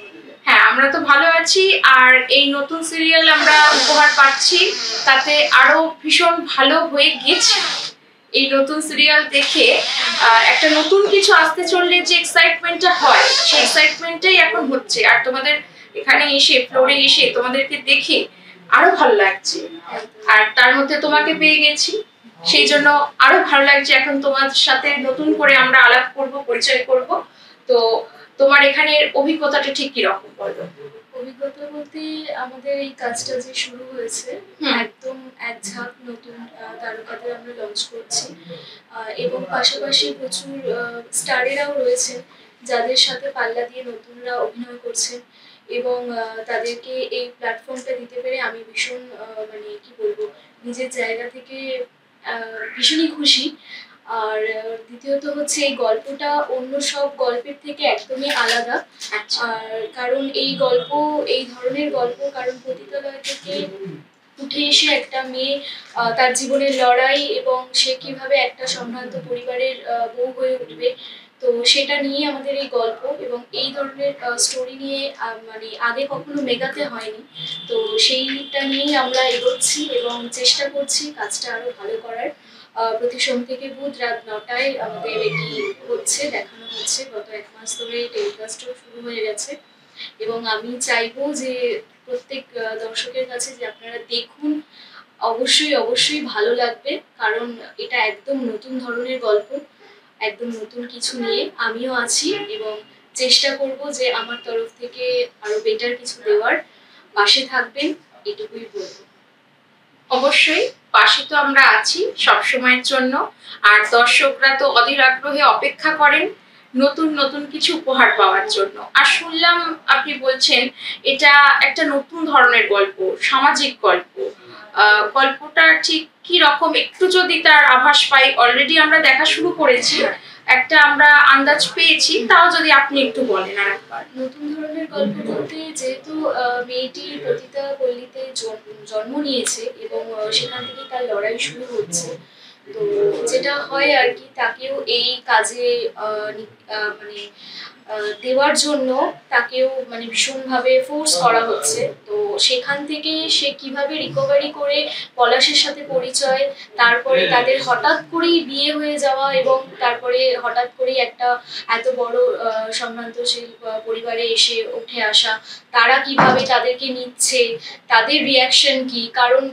হ্যাঁ, আমরা তো ভালো আছি। আর এই নতুন সিরিয়াল আমরা উপহার পাচ্ছি, তাতে আরো ভীষণ ভালো হয়ে গেছে। এই নতুন সিরিয়াল দেখে একটা নতুন কিছু আসতে চললে যে এক্সাইটমেন্টটা হয়, সেই এক্সাইটমেন্টটাই এখন হচ্ছে। আর তোমাদের এখানে এসে, ফ্লোরে এসে তোমাদেরকে দেখে আরো ভালো লাগছে। আর তার মধ্যে তোমাকে পেয়ে গেছি, সেই জন্য আরো ভালো লাগছে এখন তোমার সাথে নতুন করে আমরা আলাপ করব, পরিচয় করব। তো তোমার এখানে অভিজ্ঞতাটা ঠিক কি রকম বলো? অভিজ্ঞতা বলতে আমাদের এই কাজটা যে শুরু হয়েছে একদম এক ঝাঁক নতুন তারকাদের আমরা লঞ্চ করছি, এবং পাশাপাশি প্রচুর স্টারেরাও রয়েছেন যাদের সাথে পাল্লা দিয়ে নতুনরা অভিনয় করছেন, এবং তাদেরকে এই প্ল্যাটফর্মটা দিতে পেরে আমি ভীষণ মানে কি বলবো, নিজের জায়গা থেকে ভীষণই খুশি। আর দ্বিতীয়ত হচ্ছে এই গল্পটা অন্য সব গল্পের থেকে একদমই আলাদা। আর কারণ এই ধরনের গল্প কারণ পতিতালয় থেকে উঠে এসে একটা মেয়ে তার জীবনের লড়াই এবং সে কিভাবে একটা সম্ভ্রান্ত পরিবারের বউ হয়ে উঠবে, তো সেটা নিয়ে আমাদের এই গল্প, এবং এই ধরনের স্টোরি নিয়ে মানে আগে কখনো মেগাতে হয়নি। তো সেইটা নিয়েই আমরা এগোচ্ছি এবং চেষ্টা করছি কাজটা আরো ভালো করার। প্রতি সোম থেকে বুধ রাত 9টায় আমাদের এটি দেখানো হচ্ছে। গত 1 মাস ধরে টেলিকাস্টও শুরু হয়ে গেছে, এবং আমি চাইবো যে প্রত্যেক দর্শকের কাছে যে আপনারা দেখুন, অবশ্যই ভালো লাগবে, কারণ এটা একদম নতুন ধরনের গল্প, একদম নতুন কিছু নিয়ে আমিও আছি, এবং চেষ্টা করব যে আমার তরফ থেকে আরো বেটার কিছু দেওয়ার। পাশে থাকবেন, এটুকুই বলবো। অবশ্যই পাশে তো আমরা আছি সব সময়ের জন্য, আর দর্শকরা তো অধীর আগ্রহে অপেক্ষা করেন নতুন নতুন কিছু উপহার পাওয়ার জন্য। আর শুনলাম আপনি বলছেন এটা একটা নতুন ধরনের গল্প, সামাজিক গল্প। গল্পটা ঠিক কি রকম একটু যদি তার আভাস পাই, অলরেডি আমরা দেখা শুরু করেছি, একটা আমরা আন্দাজ পেয়েছি, তাও যদি আপনি একটু বলেন আরেকবার। নতুন ধরনের গল্প বলতে যেহেতু মেয়েটি পতিতা পল্লীতে জন্ম নিয়েছে এবং সেখান থেকে তার লড়াই শুরু হচ্ছে, তো যেটা হয় আর কি, তাকেও এই কাজে মানে দেওয়ার জন্য তাকেও মানে ভীষণভাবে ফোর্স করা হচ্ছে। তো সেখান থেকে সে কিভাবে রিকভারি করে পলাশের সাথে পরিচয়, তারপরে তাদের হঠাৎ করেই বিয়ে হয়ে যাওয়া, এবং তারপরে হঠাৎ করেই একটা এত বড় সম্ভ্রান্তশীল পরিবারে এসে উঠে আসা, তারা কিভাবে তাদেরকে নিচ্ছে, তাদের রিয়াকশন কি। কারণ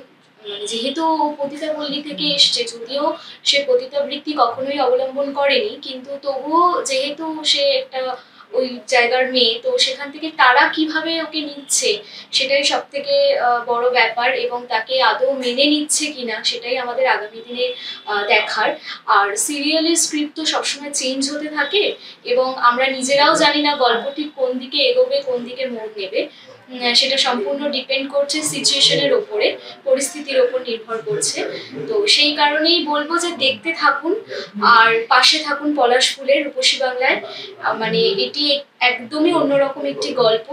যেহেতু পতিতা পল্লী থেকে এসছে, যদিও সে পতিতাবৃত্তি কখনোই অবলম্বন করেনি, কিন্তু তবুও যেহেতু সে একটা ওই জায়গার মেয়ে, তো সেখান থেকে তারা কিভাবে ওকে নিচ্ছে সেটাই সব থেকে বড় ব্যাপার, এবং তাকে আদৌ মেনে নিচ্ছে কিনা সেটাই আমাদের আগামী দিনে দেখার। আর সিরিয়ালের স্ক্রিপ্ট তো সবসময় চেঞ্জ হতে থাকে, এবং আমরা নিজেরাও জানি না গল্পটি কোন দিকে এগোবে, কোন দিকে মোড় নেবে। সেটা সম্পূর্ণ ডিপেন্ড করছে সিচুয়েশনের ওপরে, পরিস্থিতির ওপর নির্ভর করছে। তো সেই কারণেই বলবো যে দেখতে থাকুন আর পাশে থাকুন পলাশ ফুলের রূপসী বাংলায়। মানে এটি একদমই অন্যরকম একটি গল্প,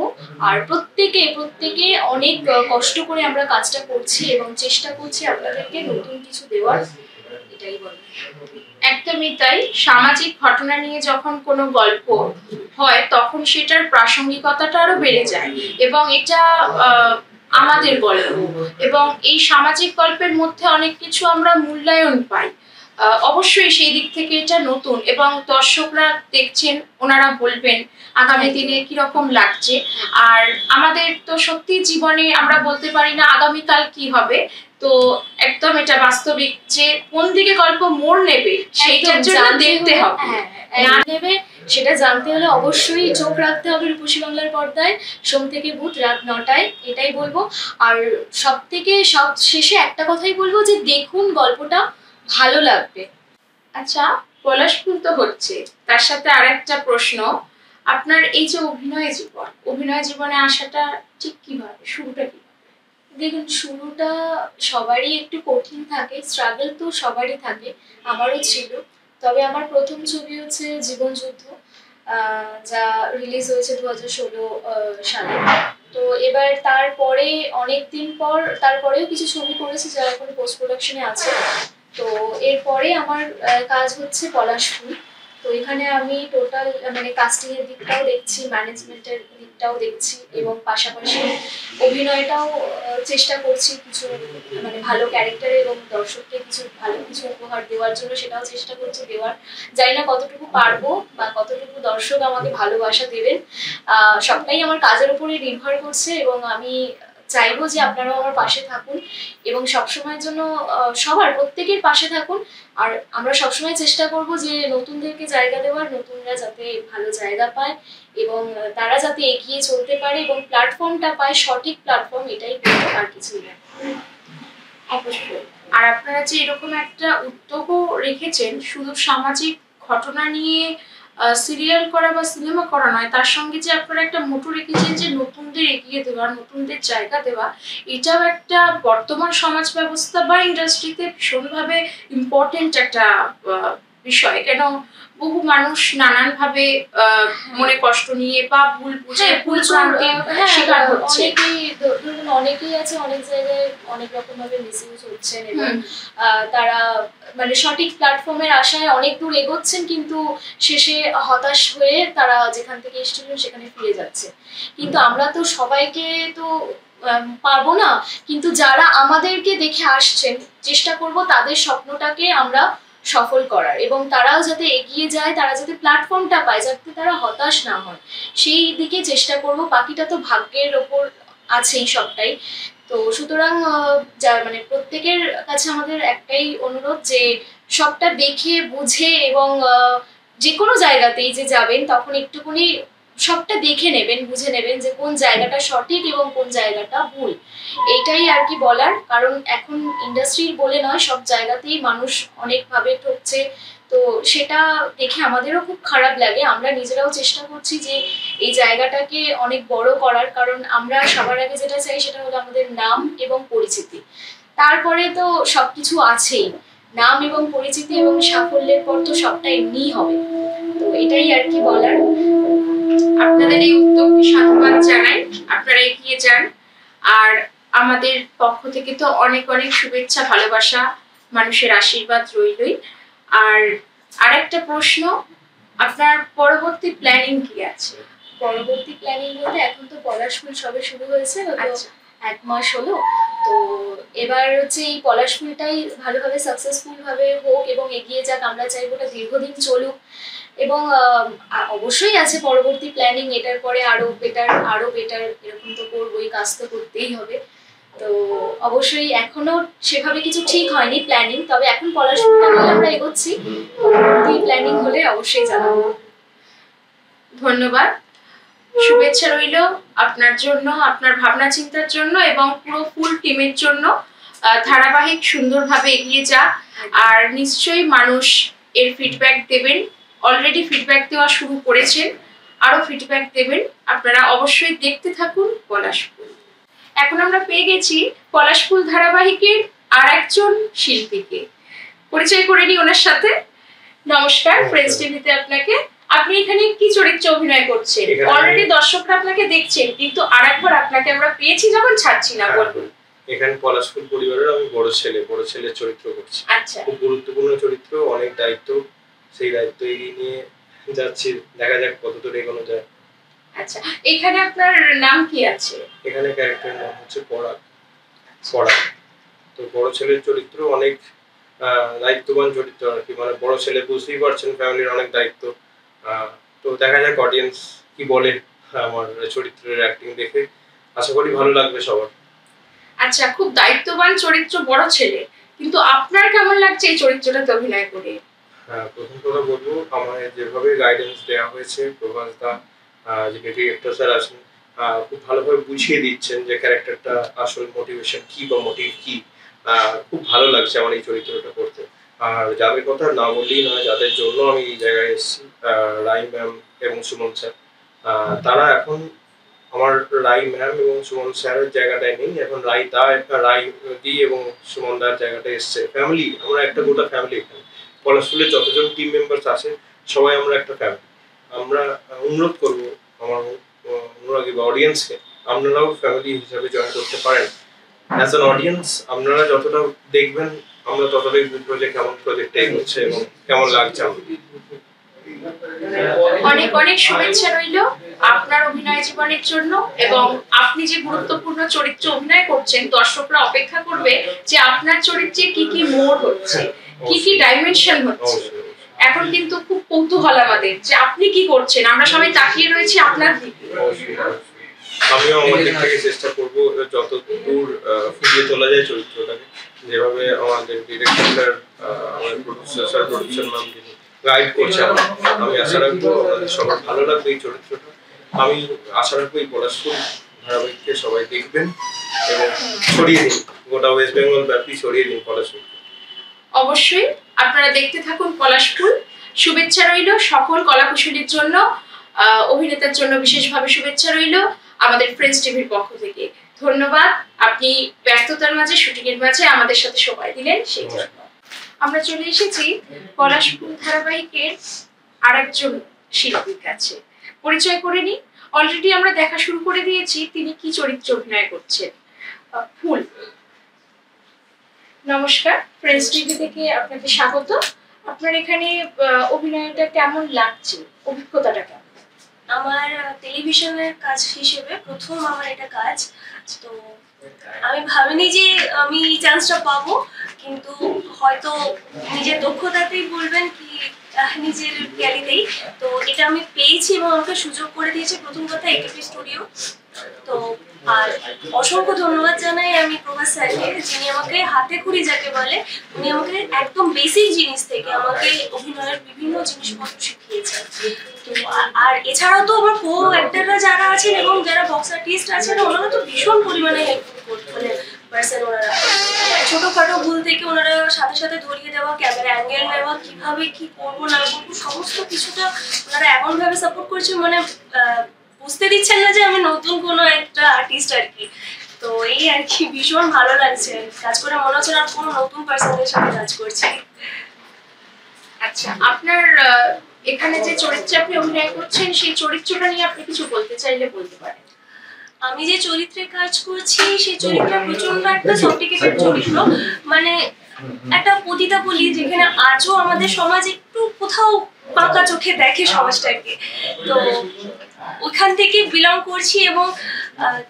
আর প্রত্যেকে অনেক কষ্ট করে আমরা কাজটা করছি এবং চেষ্টা করছি আপনাদেরকে নতুন কিছু দেওয়ার, এটাই বলবো। একদমই তাই। সামাজিক ঘটনা নিয়ে যখন কোনো গল্প হয় তখন সেটার প্রাসঙ্গিকতাটা আরো বেড়ে যায়, এবং এটা আমাদের গল্প, এবং এই সামাজিক গল্পের মধ্যে অনেক কিছু আমরা মূল্যায়ন পাই। অবশ্যই সেই দিক থেকে এটা নতুন, এবং দর্শকরা দেখছেন, ওনারা বলবেন আগামী দিনে কিরকম লাগছে। আর আমাদের তো সত্যি জীবনে আমরা বলতে পারি না আগামীকাল কি হবে, তো একদম এটা বাস্তবিক যে কোন দিকে গল্প মোড় নেবে সেইটার জন্য দেখতে হবে। না নেবে সেটা জানতে হলে অবশ্যই চোখ রাখতে হবে রূপসী বাংলার পর্দায় সোম থেকে বুধ রাত 9টায়, এটাই বলবো। আর সব শেষে একটা কথাই বলবো যে দেখুন, গল্পটা ভালো লাগবে। আচ্ছা, পলাশ ফুল তো হচ্ছে, তার সাথে আরেকটা প্রশ্ন, আপনার এই যে অভিনয় জীবনে আসাটা ঠিক কিভাবে, শুরুটা কি? দেখুন, শুরুটা সবারই একটু কঠিন থাকে, স্ট্রাগল তো সবারই থাকে, আমারও ছিল। তবে আমার প্রথম ছবি হচ্ছে জীবনযুদ্ধ, যা রিলিজ হয়েছে 2016 সালে। তো এবার তারপরে অনেকদিন পর তারপরেও কিছু ছবি করেছি যা এখন পোস্ট প্রোডাকশনে আছে। তো এরপরে আমার কাজ হচ্ছে পলাশ ফুল। তো এখানে আমি টোটাল মানে কাস্টিং এর দিকটাও দেখছি, ম্যানেজমেন্টের দিকটাও দেখছি, এবং পাশাপাশি অভিনয়টাও চেষ্টা করছি কিছু মানে ভালো ক্যারেক্টারে, এবং দর্শককে ভালো কিছু উপহার দেওয়ার জন্য সেটাও চেষ্টা করছি দেওয়ার। জানি না কতটুকু পারবো বা কতটুকু দর্শক আমাকে ভালোবাসা দেবেন, সবটাই আমার কাজের উপরে নির্ভর করছে, এবং আমি চাইবো যে আপনারাও আমার পাশে থাকুন এবং সবসময়ের জন্য সবার প্রত্যেকের পাশে থাকুন। আর আমরা সবসময় চেষ্টা করব যে নতুনদেরকে জায়গা দেওয়ার, নতুনরা যাতে ভালো জায়গা পায় এবং তারা যাতে এগিয়ে চলতে পারে এবং প্ল্যাটফর্মটা পায়, সঠিক প্ল্যাটফর্ম, এটাই বলবো, আর কিছুই না। অবশ্যই। আর আপনারা যে এরকম একটা উদ্যোগও রেখেছেন শুধু সামাজিক ঘটনা নিয়ে সিরিয়াল করা বা সিনেমা করা নয়, তার সঙ্গে যে আপনারা একটা মোটো রেখেছেন যে নতুনদের এগিয়ে দেওয়া, নতুনদের জায়গা দেওয়া, এটাও একটা বর্তমান সমাজ ব্যবস্থা বা ইন্ডাস্ট্রিতে ভীষণভাবে ইম্পর্টেন্ট একটা বিষয়। কেন বহু মানুষ নানানভাবে মনে কষ্ট নিয়ে বা ভুল বুঝে ভুল ভ্রান্তির শিকার হচ্ছে। অনেকেই আছে অনেক জায়গায় অনেক রকম ভাবে মিসইউজ হচ্ছেন এবং তারা মানে সঠিক প্ল্যাটফর্মের আশায় অনেক দূর এগোচ্ছেন, কিন্তু শেষে হতাশ হয়ে তারা যেখান থেকে এসেছিলেন সেখানে ফিরে যাচ্ছে। কিন্তু আমরা তো সবাইকে তো পারবো না, কিন্তু যারা আমাদেরকে দেখে আসছেন চেষ্টা করব তাদের স্বপ্নটাকে আমরা সফল করার এবং তারাও যাতে এগিয়ে যায়, তারা যাতে প্ল্যাটফর্মটা পায়, যাতে তারা হতাশ না হয়, সেই দিকে চেষ্টা করব। বাকিটা তো ভাগ্যের ওপর আছেই সবটাই। তো সুতরাং মানে প্রত্যেকের কাছে আমাদের একটাই অনুরোধ যে সবটা দেখে বুঝে এবং যে কোনো জায়গাতেই যে যাবেন তখন একটুখানি সবটা দেখে নেবেন, বুঝে নেবেন যে কোন জায়গাটা সঠিক এবং কোন জায়গাটা ভুল, এইটাই আর কি বলার। কারণ এখন ইন্ডাস্ট্রির বলে নয়, সব জায়গাতেই মানুষ অনেকভাবে ঠকছে, তো সেটা দেখে আমাদেরও খুব খারাপ লাগে। আমরা নিজেরাও চেষ্টা করছি যে এই জায়গাটাকে অনেক বড় করার, কারণ আমরা সবার আগে যেটা চাই সেটা হলো আমাদের নাম এবং পরিচিতি, তারপরে তো সবকিছু আছেই। নাম এবং পরিচিতি এবং সাফল্যের পর তো সবটা এমনিই হবে। তো এটাই আর কি বলার। আপনাদের এই উদ্যোগকে সাধুবাদ জানাই, আপনারা এগিয়ে যান। আর আমাদের পক্ষ থেকে তো অনেক অনেক শুভেচ্ছা, ভালোবাসা, মানুষের আশীর্বাদ রইলই। আর আরেকটা প্রশ্ন, আপনার পরবর্তী প্ল্যানিং কি আছে? পরবর্তী প্ল্যানিং বলতে এখন তো পলাশফুল সবে শুরু হয়েছে, এক মাস হলো। তো এবার হচ্ছে এই পলাশফুলটাই ভালোভাবে সাকসেসফুল ভাবে হোক এবং এগিয়ে যাক। আমরা চাইবো ওটা দীর্ঘদিন চলুক এবং অবশ্যই আছে পরবর্তী প্ল্যানিং, এটার পরে আরো বেটার এরকম তো করবোই, কাজ তো করতেই হবে। তো অবশ্যই এখনো সেভাবে কিছু ঠিক হয়নি প্ল্যানিং, তবে এখন পলাশফুলটা নিয়ে আমরা এগোচ্ছি। পরবর্তী প্ল্যানিং হলে অবশ্যই জানাবো। ধন্যবাদ, শুভেচ্ছা রইল আপনার জন্য, আপনার ভাবনা চিন্তার জন্য এবং পুরো ফুল টিমের জন্য। ধারাবাহিক সুন্দরভাবে এগিয়ে যাক, আর নিশ্চয়ই মানুষ এর ফিডব্যাক দেবেন। অলরেডি ফিডব্যাক দেওয়া শুরু করেছেন, আরো ফিডব্যাক দেবেন। আপনারা অবশ্যই দেখতে থাকুন পলাশফুল। এখন আমরা পেয়ে গেছি পলাশফুল ধারাবাহিকের আর একজন শিল্পীকে, পরিচয় করে নিই ওনার সাথে। নমস্কার, ফ্রেন্ডস টিভিতে আপনাকে। আপনি এখানে কি চরিত্রে অভিনয় করছেন? অলরেডি দর্শকরা আপনাকে দেখছেন, কিন্তু আরেকবার আপনাকে আমরা পেয়েছি যখন ছাড়ছি না, বলুন। এখানে পলাশফুল পরিবারের আমি বড় ছেলের চরিত্র করছি। আচ্ছা, খুব গুরুত্বপূর্ণ চরিত্র, অনেক দায়িত্ব, সেই দায়িত্ব এগিয়ে নিয়ে যাচ্ছি, দেখা যাক কতদূর এগোনো যায়। আচ্ছা, এখানে আপনার নাম কি আছে? এখানে ক্যারেক্টারের নাম হচ্ছে পরাগ। তো বড় ছেলের চরিত্র, অনেক দায়িত্ববান চরিত্র আর কি, মানে বড় ছেলে, বুঝতেই পারছেন ফ্যামিলির অনেক দায়িত্ব। তো দেখা যাক অডিয়েন্স কি বলে আমার চরিত্রের অ্যাক্টিং দেখে, আশা করি ভালো লাগবে সবার। আচ্ছা, খুব দায়িত্ববান চরিত্র, বড় ছেলে, কিন্তু আপনার কেমন লাগছে এই চরিত্রটাতে অভিনয় করে? প্রথম কথা বলবো, আমার যেভাবে গাইডেন্স দেওয়া হয়েছে, প্রভাস দা যে ডিরেক্টর স্যার আছেন, খুব ভালোভাবে বুঝিয়ে দিচ্ছেন যে ক্যারেক্টারটা আসল মোটিভেশন কি বা মোটিভ কি। খুব ভালো লাগছে আমার এই চরিত্রটা করতে। আর যাদের কথা না বললেই নয়, যাদের জন্য আমি এই জায়গায় এসেছি, রাই ম্যাম এবং সুমন স্যার, তারা এখন আমার রাই ম্যাম এবং সুমন স্যারের জায়গাটায় নেই, এখন রাই দি এবং সুমন দার জায়গাটা এসছে। ফ্যামিলি, আমরা একটা গোটা ফ্যামিলি এখানে পলাশফুলের যতজন টিম মেম্বার্স আছে সবাই আমরা একটা ফ্যামিলি। আমরা অনুরোধ করবো আমার অনুরাগী বা অডিয়েন্সকে, আপনারাও ফ্যামিলি হিসাবে জয়েন করতে পারেন। অ্যাজ অ্যান অডিয়েন্স আপনারা যতটা দেখবেন আমরা ততটাই বুঝবো যে কেমন প্রজেক্টটা এগোচ্ছে এবং কেমন লাগছে আমাদের। অনেক অনেক শুভেচ্ছা রইল আপনার অভিনয় জীবনের জন্য, এবং আপনি যে গুরুত্বপূর্ণ চরিত্র অভিনয় করছেন, দর্শকরা অপেক্ষা করবে যে আপনার চরিত্রে কি কি মোড় হচ্ছে, কি কি ডাইমেনশন হচ্ছে। এখন কিন্তু খুব কৌতূহল আমাদের যে আপনি কি করছেন, আমরা সবাই তাকিয়ে রয়েছি আপনার দিকে। আমিও আমার দিক থেকে চেষ্টা করবো যত দূর ফুটিয়ে তোলা যায় চরিত্রটাকে, যেভাবে আমাদের ডিরেক্টর আমাদের প্রোডিউসার ম্যাম যিনি গাইড করছে আমি আশা রাখবো আমাদের সবার ভালো লাগবে এই চরিত্রটা। আমি আশা রাখবো এই পলাশফুল ধারাবাহিককে সবাই দেখবেন এবং ছড়িয়ে দিন, গোটা ওয়েস্ট বেঙ্গল ব্যাপী ছড়িয়ে দিন পলাশফুল। অবশ্যই আপনারা দেখতে থাকুন পলাশফুল। শুভেচ্ছা রইল সকল কলাকুশলীর জন্য, অভিনেতার জন্য বিশেষভাবে শুভেচ্ছা রইল আমাদের ফ্রেন্ডস টিভির পক্ষ থেকে। ধন্যবাদ, আপনি ব্যস্ততার মাঝে শুটিং এর মাঝে আমাদের সাথে সময় দিলেন সেই জন্য। আমরা চলে এসেছি পলাশফুল ধারাবাহিকের আরেকজন শিল্পীর কাছে, পরিচয় করে নিই। অলরেডি আমরা দেখা শুরু করে দিয়েছি তিনি কি চরিত্রে অভিনয় করছেন। ফুল, নমস্কার, ফ্রেন্ডস টিভি থেকে আপনাকে স্বাগত। আপনার এখানে অভিনয়টা কেমন লাগছে, অভিজ্ঞতাটা কেমন? আমার টেলিভিশনের কাজ হিসেবে প্রথম আমার এটা কাজ, তো আমি ভাবিনি যে আমি চান্সটা পাবো, কিন্তু হয়তো নিজের দক্ষতাতেই বলবেন কি নিজের ক্যারিতেই, তো এটা আমি পেয়েছি এবং আমাকে সুযোগ করে দিয়েছে প্রথম কথা একেপি স্টুডিও। তো আর অসংখ্য ধন্যবাদ জানাই আমি প্রভাস স্যারকে, যিনি আমাকে হাতে খড়ি যাকে বলে, উনি আমাকে একদম বেসিক জিনিস থেকে আমাকে অভিনয়ের বিভিন্ন জিনিসপত্র শিখিয়েছেন। তো আর এছাড়াও তো আমার কো অ্যাক্টররা যারা আছেন এবং যারা বক্স আর্টিস্ট আছেন ওনারা তো ভীষণ পরিমাণে মানে পার্সন, ওনারা ছোটখাটো ভুল থেকে ওনারা সাথে সাথে ধরিয়ে দেওয়া, ক্যামেরা অ্যাঙ্গেল নেওয়া, কিভাবে কি করবো না করবো সমস্ত কিছুটা ওনারা এমনভাবে সাপোর্ট করছে মানে বুঝতে দিচ্ছেন না যে আমি নতুন কোনো একটা আর্টিস্ট আর কি। তো এই আর কি ভীষণ ভালো লাগছে কাজ করে, মনে হচ্ছে না কোনো নতুন পার্সনের সাথে কাজ করছি। আচ্ছা, আপনার এখানে যে চরিত্রে আপনি অভিনয় করছেন সেই চরিত্রটা নিয়ে আপনি কিছু বলতে চাইলে বলতে পারেন। আমি যে চরিত্রে কাজ করছি সেই চরিত্রটা প্রচন্ড একটা সফটিকেটেড চরিত্র, মানে একটা পতিতা বলি যেখানে আজও আমাদের সমাজ একটু কোথাও বাঁকা চোখে দেখে সমাজটাকে, তো ওখান থেকে বিলং করছি এবং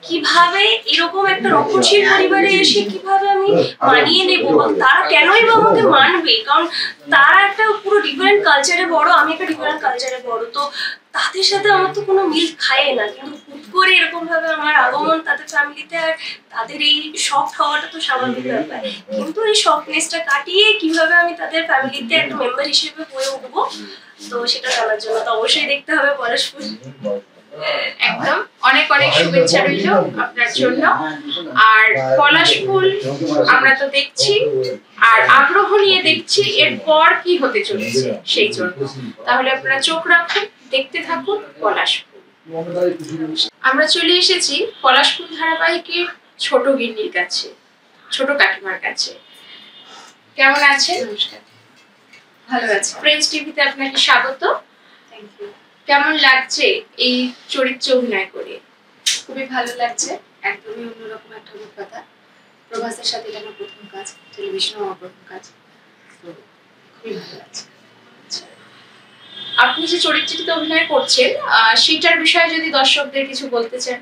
কিভাবে এরকম একটা রক্ষণশীল পরিবারে এসে কিভাবে আমি মানিয়ে নেবো, তারা কেনই বা আমাকে মানবে, কারণ তারা একটা পুরো ডিফারেন্ট কালচারে বড়, আমি একটা ডিফারেন্ট কালচারে বড়, তো তাদের সাথে আমার তো কোনো মিল খায় না, কিন্তু হুট করে এরকম ভাবে আমার আগমন তাদের ফ্যামিলিতে, আর তাদের এই শখ হওয়াটা তো স্বাভাবিক ব্যাপার, কিন্তু এই শখনেসটা কাটিয়ে কিভাবে আমি তাদের ফ্যামিলিতে একটা মেম্বার হিসেবে হয়ে উঠবো, তো সেটা জানার জন্য তো অবশ্যই দেখতে হবে পলাশফুল। একদম, অনেক অনেক শুভেচ্ছা রইল আপনার জন্য। আর পলাশফুল আমরা তো দেখছি আর আগ্রহ নিয়ে দেখছি এরপর কি হতে চলেছে সেই জন্য, তাহলে আপনারা চোখ রাখুন, দেখতে থাকুন পলাশফুল। আমরা চলে এসেছি পলাশফুল ধারাবাহিকের ছোট গিন্নির কাছে, ছোট কাকিমার কাছে। কেমন আছেন? নমস্কার, ভালো আছে। ফ্রেন্ডস টিভিতে আপনাকে স্বাগত। Thank you. কেমন লাগছে এই চরিত্রে অভিনয় করে? খুবই ভালো লাগছে, একদমই অন্যরকম একটা অভিজ্ঞতা। প্রভাসের সাথে এটা আমার প্রথম কাজ, টেলিভিশনেও আমার প্রথম কাজ, তো খুবই ভালো লাগছে। আপনি যে চরিত্রটিতে অভিনয় করছেন সেটার বিষয়ে যদি দর্শকদের কিছু বলতে চান।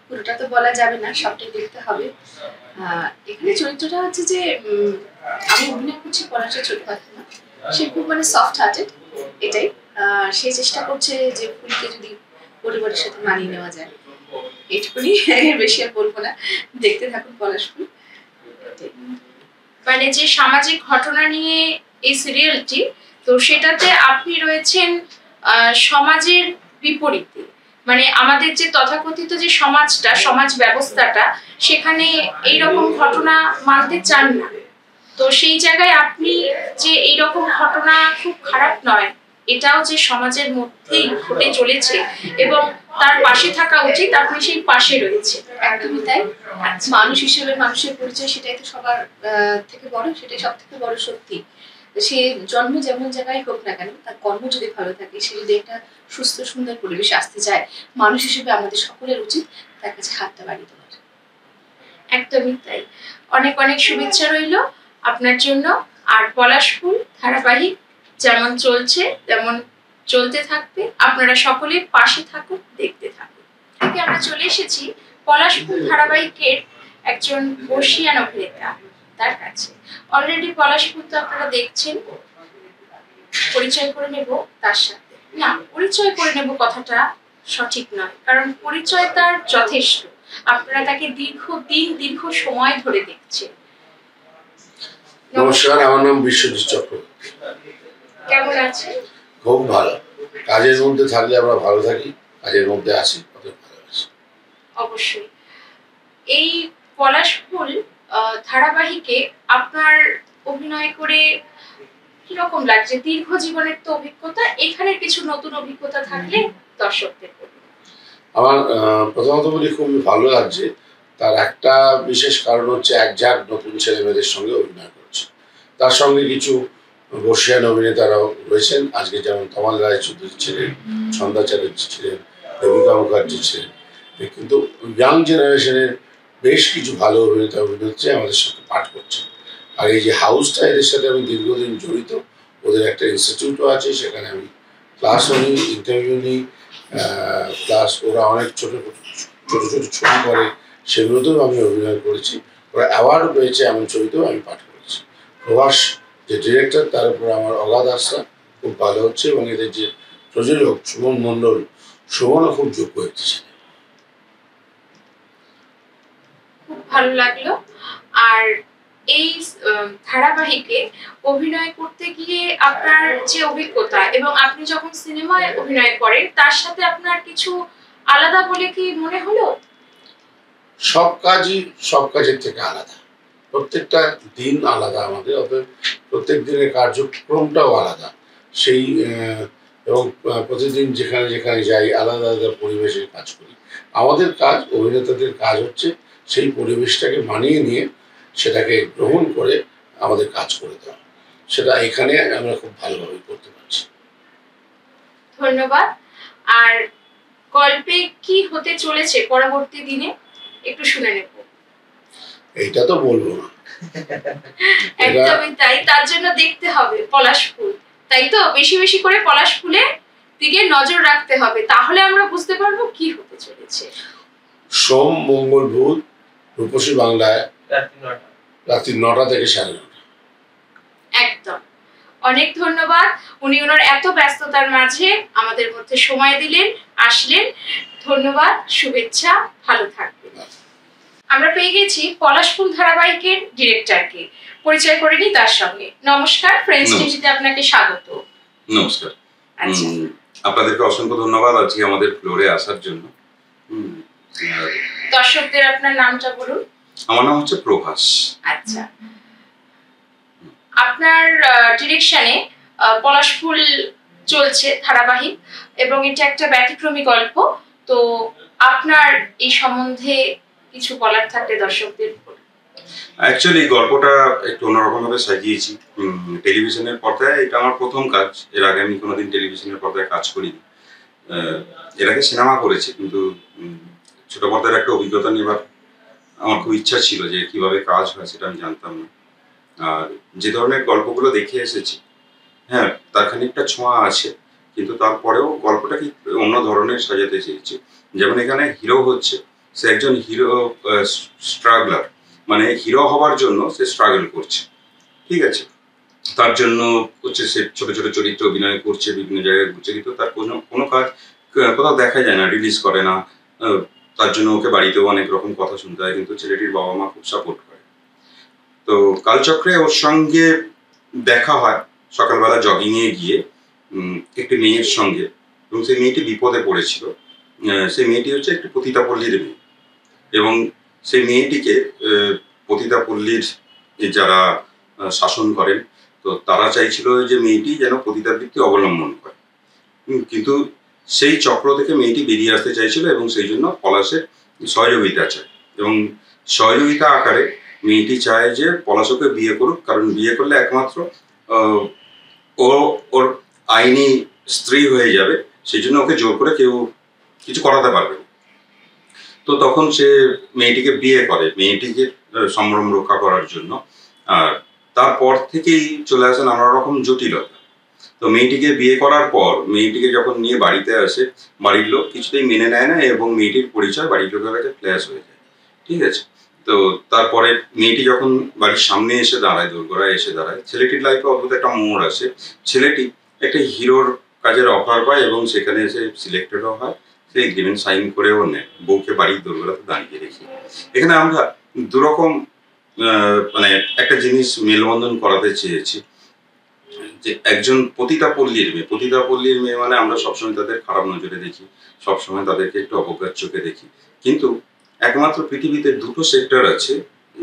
পুরোটা তো বলা যাবে না, সবটাই দেখতে হবে। এখানে চরিত্রটা হচ্ছে যে আমি অভিনয় করছি পলাশের ছোট কাকিমা, সে খুব মানে সফট হার্টেড, এটাই সে চেষ্টা করছে যে ফুলকে যদি পরিবারের সাথে মানিয়ে নেওয়া যায়, এইটুকুনি, বেশি আর বলবো না, দেখতে থাকুন পলাশফুল। মানে যে সামাজিক ঘটনা নিয়ে এই সিরিয়ালটি, তো সেটাতে আপনি রয়েছেন সমাজের বিপরীতে, মানে আমাদের যে তথাকথিত যে সমাজটা, সমাজ ব্যবস্থাটা, সেখানে এইরকম ঘটনা মানতে চান না, তো সেই জায়গায় আপনি যে এইরকম ঘটনা খুব খারাপ নয়, এটাও যে সমাজের মধ্যেই ঘটে চলেছে এবং তার পাশে থাকা উচিত, আপনি সেই পাশে রয়েছে। একদমই তাই, মানুষ হিসেবে মানুষের পরিচয় সেটাই তো সবার থেকে বড়, সেটাই সব থেকে বড় সত্যি। সে জন্ম যেমন জায়গায় হোক না কেন, তার কর্ম যদি ভালো থাকে, সে যদি একটা সুস্থ সুন্দর পরিবেশে আসতে চায়, মানুষ হিসেবে আমাদের সকলের উচিত তার কাছে হাতটা বাড়িয়ে দেওয়ার। একদমই তাই, অনেক অনেক শুভেচ্ছা রইল আপনার জন্য। আর পলাশফুল ধারাবাহিক যেমন চলছে তেমন চলতে থাকবে, আপনারা সকলে পাশে থাকুন, দেখতে থাকুন। থেকে আমরা চলে এসেছি পলাশফুল ধারাবাহিকের একজন বর্ষিয়ান অভিনেতা তার কাছে। অলরেডি পলাশফুল তো আপনারা দেখছেন, পরিচয় করে নেব তার সাথে, না পরিচয় করে নেব কথাটা সঠিক নয়, কারণ পরিচয় তার যথেষ্ট। আপনারা তাকে দীর্ঘ সময় ধরে দেখছেন। নমস্কার, আমার নাম বিশ্বজিৎ চক্রবর্তী। কেমন আছেন? খুব ভালো। কাজের মধ্যে থাকলে আমরা ভালো থাকি, কাজের মধ্যে আছি ভালো আছি। অবশ্যই। এই পলাশ ফুল ধারাবাহিকে আপনার অভিনয় করে কিরকম লাগছে? দীর্ঘ জীবনের তো অভিজ্ঞতা, এখানে কিছু নতুন অভিজ্ঞতা থাকলে দর্শকদের বলুন। আমার প্রথমত বলি খুবই ভালো লাগছে। তার একটা বিশেষ কারণ হচ্ছে এক ঝাঁক নতুন ছেলে মেয়েদের সঙ্গে অভিনয় করছে। তার সঙ্গে কিছু বর্ষিয়ান অভিনেতারাও রয়েছেন। আজকে যেমন তমাল রায়চৌধুরী ছিলেন, ছন্দা চ্যাটার্জি ছিলেন, দেবিকা মুখার্জি ছিলেন। কিন্তু ইয়াং জেনারেশনের বেশ কিছু ভালো অভিনেতা অভিনেত্রী আমাদের সাথে পাঠ করছে। আর এই যে হাউসটা, এদের সাথে আমি দীর্ঘদিন জড়িত। ওদের একটা ইনস্টিটিউটও আছে, সেখানে আমি ক্লাসও নিই, ইন্টারভিউ নিই, প্লাস ওরা অনেক ছোট ছোট ছবি করে, সেগুলোতেও আমি অভিনয় করেছি। ওরা অ্যাওয়ার্ডও পেয়েছে, এমন ছবিতেও আমি পাঠ করেছি। প্রভাস যে ডিরেক্টর, তার উপর আমার অগাধ আস্থা, খুব ভালো হচ্ছে। এবং এদের যে প্রযোজক সুমন মণ্ডল, সুমনও খুব যোগ্য হয়েছে। খুব ভালো লাগলো। আর এই ধারাবাহিকে অভিনয় করতে গিয়ে আপনার যে অভিজ্ঞতা এবং আপনি যখন সিনেমায় অভিনয় করেন তার সাথে আপনার কিছু আলাদা বলে কি মনে হলো? সব কাজই সব কাজের থেকে আলাদা, প্রত্যেকটা দিন আলাদা আমাদের, অতএব প্রত্যেক দিনের কার্যক্রমটাও আলাদা। সেই এবং প্রতিদিন যেখানে যেখানে যাই আলাদা আলাদা পরিবেশে কাজ করি। আমাদের কাজ, অভিনেতাদের কাজ হচ্ছে সেই পরিবেশটাকে মানিয়ে নিয়ে সেটাকে গ্রহণ করে আমাদের কাজ করে দেওয়া। সেটা এখানে আমরা খুব ভালোভাবে করতে পারছি। ধন্যবাদ। আর গল্পে কি হতে চলেছে পরবর্তী দিনে একটু শুনে নেব। এইটা তো বলবো না। একদমই তাই, তার জন্য দেখতে হবে পলাশ ফুল, তাই তো? বেশি বেশি করে পলাশ ফুলের দিকে নজর রাখতে হবে, তাহলে আমরা বুঝতে পারবো কি হতে চলেছে। সোম, মঙ্গল, বুধ, রূপসী বাংলায় রাত্রি 9টা থেকে 9:30। একদম। অনেক ধন্যবাদ। উনি ওনার এত ব্যস্ততার মাঝে আমাদের মধ্যে সময় দিলেন, আসলেন। ধন্যবাদ, শুভেচ্ছা, ভালো থাকবেন। আমরা পেয়ে গেছি পলাশ ফুল ধারাবাহিকের ডিরেক্টরকে, পরিচয় করে নিই তার সঙ্গে। নমস্কার, ফ্রেন্ডস টিভিতে আপনাকে স্বাগত। নমস্কার। আচ্ছা, আপনাদেরকে অসংখ্য ধন্যবাদ আজকে আমাদের ফ্লোরে আসার জন্য। দর্শকদের আপনার নামটা বলুন। আমার নাম হচ্ছে প্রভাস। আচ্ছা, আপনার ডিরেকশনে পলাশ ফুল চলছে ধারাবাহিক, এবং এটা একটা ব্যতিক্রমী গল্প। তো আপনার এই সম্বন্ধে কিছু বলার থাকলে দর্শকদের বলুন। অ্যাকচুয়ালি গল্পটা একটু অন্যরকম ভাবে সাজিয়েছি। টেলিভিশনের পর্দায় এটা আমার প্রথম কাজ। এর আগে আমি কোনোদিন টেলিভিশনের পর্দায় কাজ করিনি। এর আগে সিনেমা করেছি, কিন্তু ছোট পর্দার একটা অভিজ্ঞতা নেবার আমার খুব ইচ্ছা ছিল, যে কিভাবে কাজ হয় সেটা আমি জানতাম না। আর যে ধরনের গল্পগুলো দেখে এসেছি, হ্যাঁ, তার খানিকটা ছোঁয়া আছে, কিন্তু তারপরেও গল্পটা কি অন্য ধরনের সাজাতে চেয়েছি। যেমন এখানে হিরো হচ্ছে, সে একজন হিরো স্ট্রাগলার, মানে হিরো হওয়ার জন্য সে স্ট্রাগল করছে, ঠিক আছে। তার জন্য হচ্ছে সে ছোট ছোট চরিত্র অভিনয় করছে, বিভিন্ন জায়গায় ঘুরছে, কিন্তু তার কোনো কাজ কোথাও দেখা যায় না, রিলিজ করে না। তার জন্য ওকে বাড়িতেও অনেক রকম কথা শুনতে হয়, কিন্তু ছেলেটির বাবা মা খুব সাপোর্ট করে। তো কালচক্রে ওর সঙ্গে দেখা হয় সকালবেলা জগিংয়ে গিয়ে একটি মেয়ের সঙ্গে, এবং সেই মেয়েটি বিপদে পড়েছিল। সেই মেয়েটি হচ্ছে একটি পতিতাপল্লীর মেয়ে, এবং সেই মেয়েটিকে পতিতাপল্লীর যারা শাসন করেন, তো তারা চাইছিল যে মেয়েটি যেন পতিতাবৃত্তি অবলম্বন করে, কিন্তু সেই চক্র থেকে মেয়েটি বেরিয়ে আসতে চাইছিল, এবং সেই জন্য পলাশের সহযোগিতা চায়। এবং সহযোগিতা আকারে মেয়েটি চায় যে পলাশ ওকে বিয়ে করুক, কারণ বিয়ে করলে একমাত্র ওর আইনি স্ত্রী হয়ে যাবে, সেই জন্য ওকে জোর করে কেউ কিছু করাতে পারবে না। তো তখন সে মেয়েটিকে বিয়ে করে, মেয়েটিকে সম্ভ্রম রক্ষা করার জন্য। আর তারপর থেকেই চলে আসে নানা রকম জটিলতা। তো মেয়েটিকে বিয়ে করার পর মেয়েটিকে যখন নিয়ে বাড়িতে আসে, বাড়ির লোক কিছুতেই মেনে নেয় না, এবং মেয়েটির পরিচয় বাড়ির লোকের কাছে ফ্ল্যাশ হয়ে যায়, ঠিক আছে। তো তারপরে মেয়েটি যখন বাড়ির সামনে এসে দাঁড়ায়, দোরগোড়ায় এসে দাঁড়ায়, ছেলেটির লাইফে অদ্ভুত একটা মোড় আসে। ছেলেটি একটা হিরোর কাজের অফার পায়, এবং সেখানে এসে সিলেক্টেডও হয়, সে এগ্রিমেন্ট সাইন করেও নেয়, বউকে বাড়ির দোরগোড়াতে দাঁড়িয়ে রেখে। এখানে আমরা দুরকম মানে একটা জিনিস মেলবন্ধন করাতে চেয়েছি, যে একজন পতিতাপল্লীর মেয়ে মানে আমরা সবসময় তাদের খারাপ নজরে দেখি, সবসময় তাদেরকে একটু অবজ্ঞার চোখে দেখি, কিন্তু একমাত্র পৃথিবীতে দুটো সেক্টর আছে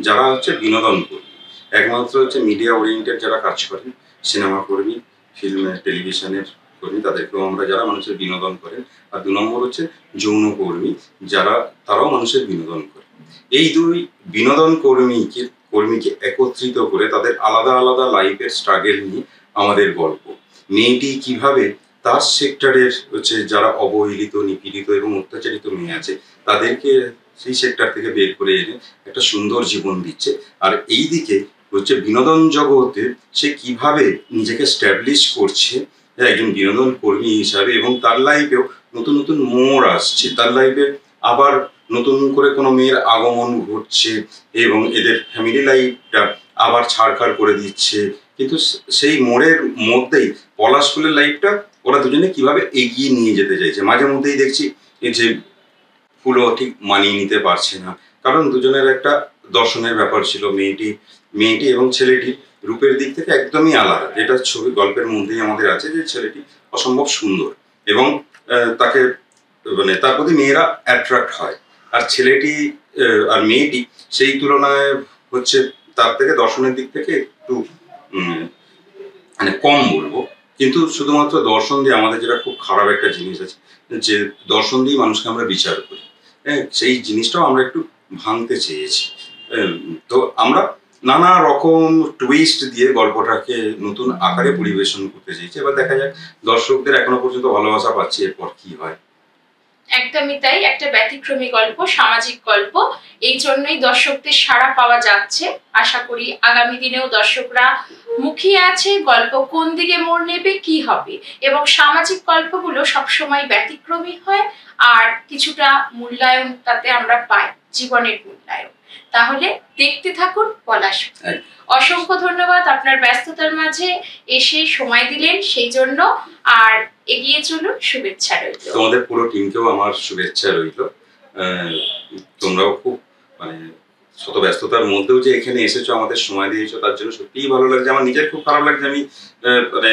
যারা হচ্ছে বিনোদন কর্মী। একমাত্র হচ্ছে মিডিয়া ওরিয়েন্টেড যারা কাজ করেন, সিনেমা কর্মী, ফিল্ম টেলিভিশনের কর্মী, তাদেরকেও আমরা যারা মানুষের বিনোদন করেন। আর 2 নম্বর হচ্ছে যৌন কর্মী, যারা তারাও মানুষের বিনোদন করে। এই দুই বিনোদন কর্মীকে একত্রিত করে তাদের আলাদা আলাদা লাইফের স্ট্রাগল নিয়ে আমাদের গল্প। মেয়েটি কিভাবে তার সেক্টরের হচ্ছে যারা অবহেলিত, নিপীড়িত এবং অত্যাচারিত মেয়ে আছে তাদেরকে সেই সেক্টর থেকে বের করে এনে একটা সুন্দর জীবন দিচ্ছে, আর এই দিকে হচ্ছে বিনোদন জগতে সে কিভাবে নিজেকে স্ট্যাবলিশ করছে একজন বিনোদন কর্মী হিসাবে, এবং তার লাইফেও নতুন নতুন মোড় আসছে, তার লাইফে আবার নতুন করে কোনো মেয়ের আগমন ঘটছে এবং এদের ফ্যামিলি লাইফটা আবার ছাড়খাড় করে দিচ্ছে। কিন্তু সেই মোড়ের মধ্যেই পলাশ ফুলের লাইফটা ওরা দুজনে কিভাবে এগিয়ে নিয়ে যেতে চাইছে। মাঝে মধ্যেই দেখছি যে ফুলও ঠিক মানিয়ে নিতে পারছে না, কারণ দুজনের একটা দর্শনের ব্যাপার ছিল। মেয়েটি এবং ছেলেটি রূপের দিক থেকে একদমই আলাদা, যেটা ছবি গল্পের মধ্যেই আমাদের আছে, যে ছেলেটি অসম্ভব সুন্দর এবং তাকে মানে তার প্রতি মেয়েরা অ্যাট্রাক্ট হয়, আর ছেলেটি আর মেয়েটি সেই তুলনায় হচ্ছে তার থেকে দর্শনের দিক থেকে একটু মানে কম বলবো। কিন্তু শুধুমাত্র দর্শন দিয়ে আমাদের যেটা খুব খারাপ একটা জিনিস আছে, যে দর্শন দিয়ে মানুষকে আমরা বিচার করি, হ্যাঁ, সেই জিনিসটাও আমরা একটু ভাঙতে চেয়েছি। তো আমরা নানা রকম টুইস্ট দিয়ে গল্পটাকে নতুন আকারে পরিবেশন করতে চেয়েছি। এবার দেখা যাক দর্শকদের এখনো পর্যন্ত ভালোবাসা পাচ্ছি, এরপর কি হয়। একদমই তাই, একটা ব্যতিক্রমী গল্প, সামাজিক গল্প, এই জন্যই দর্শকদের সাড়া পাওয়া যাচ্ছে। আশা করি আগামী দিনেও দর্শকরা মুখিয়ে আছে গল্প কোন দিকে মোড় নেবে, কি হবে, এবং সামাজিক গল্পগুলো সবসময় ব্যতিক্রমী হয় আর কিছুটা মূল্যায়ন তাতে আমরা পাই, জীবনের মূল্যায়ন। তাহলে দেখতে থাকুন পলাশ। অসংখ্য ধন্যবাদ আপনার ব্যস্ততার মাঝে এসে সময় দিলেন সেই জন্য, আর এগিয়ে চলুন, শুভেচ্ছা রইল। তোমাদের পুরো টিমকেও আমার শুভেচ্ছা রইল। তোমরাও খুব মানে শত ব্যস্ততার মধ্যেও যে এখানে এসেছো, আমাদের সময় দিয়েছো, তার জন্য সত্যিই ভালো লাগছে। আমার নিজের খুব খারাপ লাগছে, আমি মানে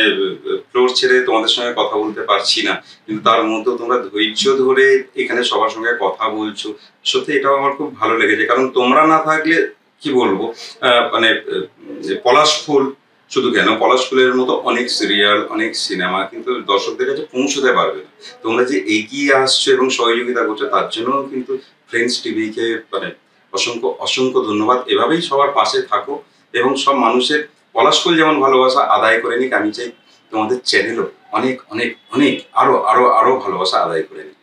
ফ্লোর ছেড়ে তোমাদের সঙ্গে কথা বলতে পারছি না, কিন্তু তার মধ্যেও তোমরা ধৈর্য ধরে এখানে সবার সঙ্গে কথা বলছো, সত্যি এটাও আমার খুব ভালো লেগেছে। কারণ তোমরা না থাকলে কি বলবো, মানে পলাশ ফুল শুধু কেন, পলাশ ফুলের মতো অনেক সিরিয়াল, অনেক সিনেমা কিন্তু দর্শকদের কাছে পৌঁছতে পারবে না। তোমরা যে এগিয়ে আসছো এবং সহযোগিতা করছো, তার জন্য কিন্তু ফ্রেন্ডস টিভিকে মানে অসংখ্য অসংখ্য ধন্যবাদ। এভাবেই সবার পাশে থাকো এবং সব মানুষের পলাশ ফুল যেমন ভালোবাসা আদায় করে নিক, আমি চাই তোমাদের চ্যানেলও অনেক অনেক অনেক আরো আরো আরো ভালোবাসা আদায় করে নিক।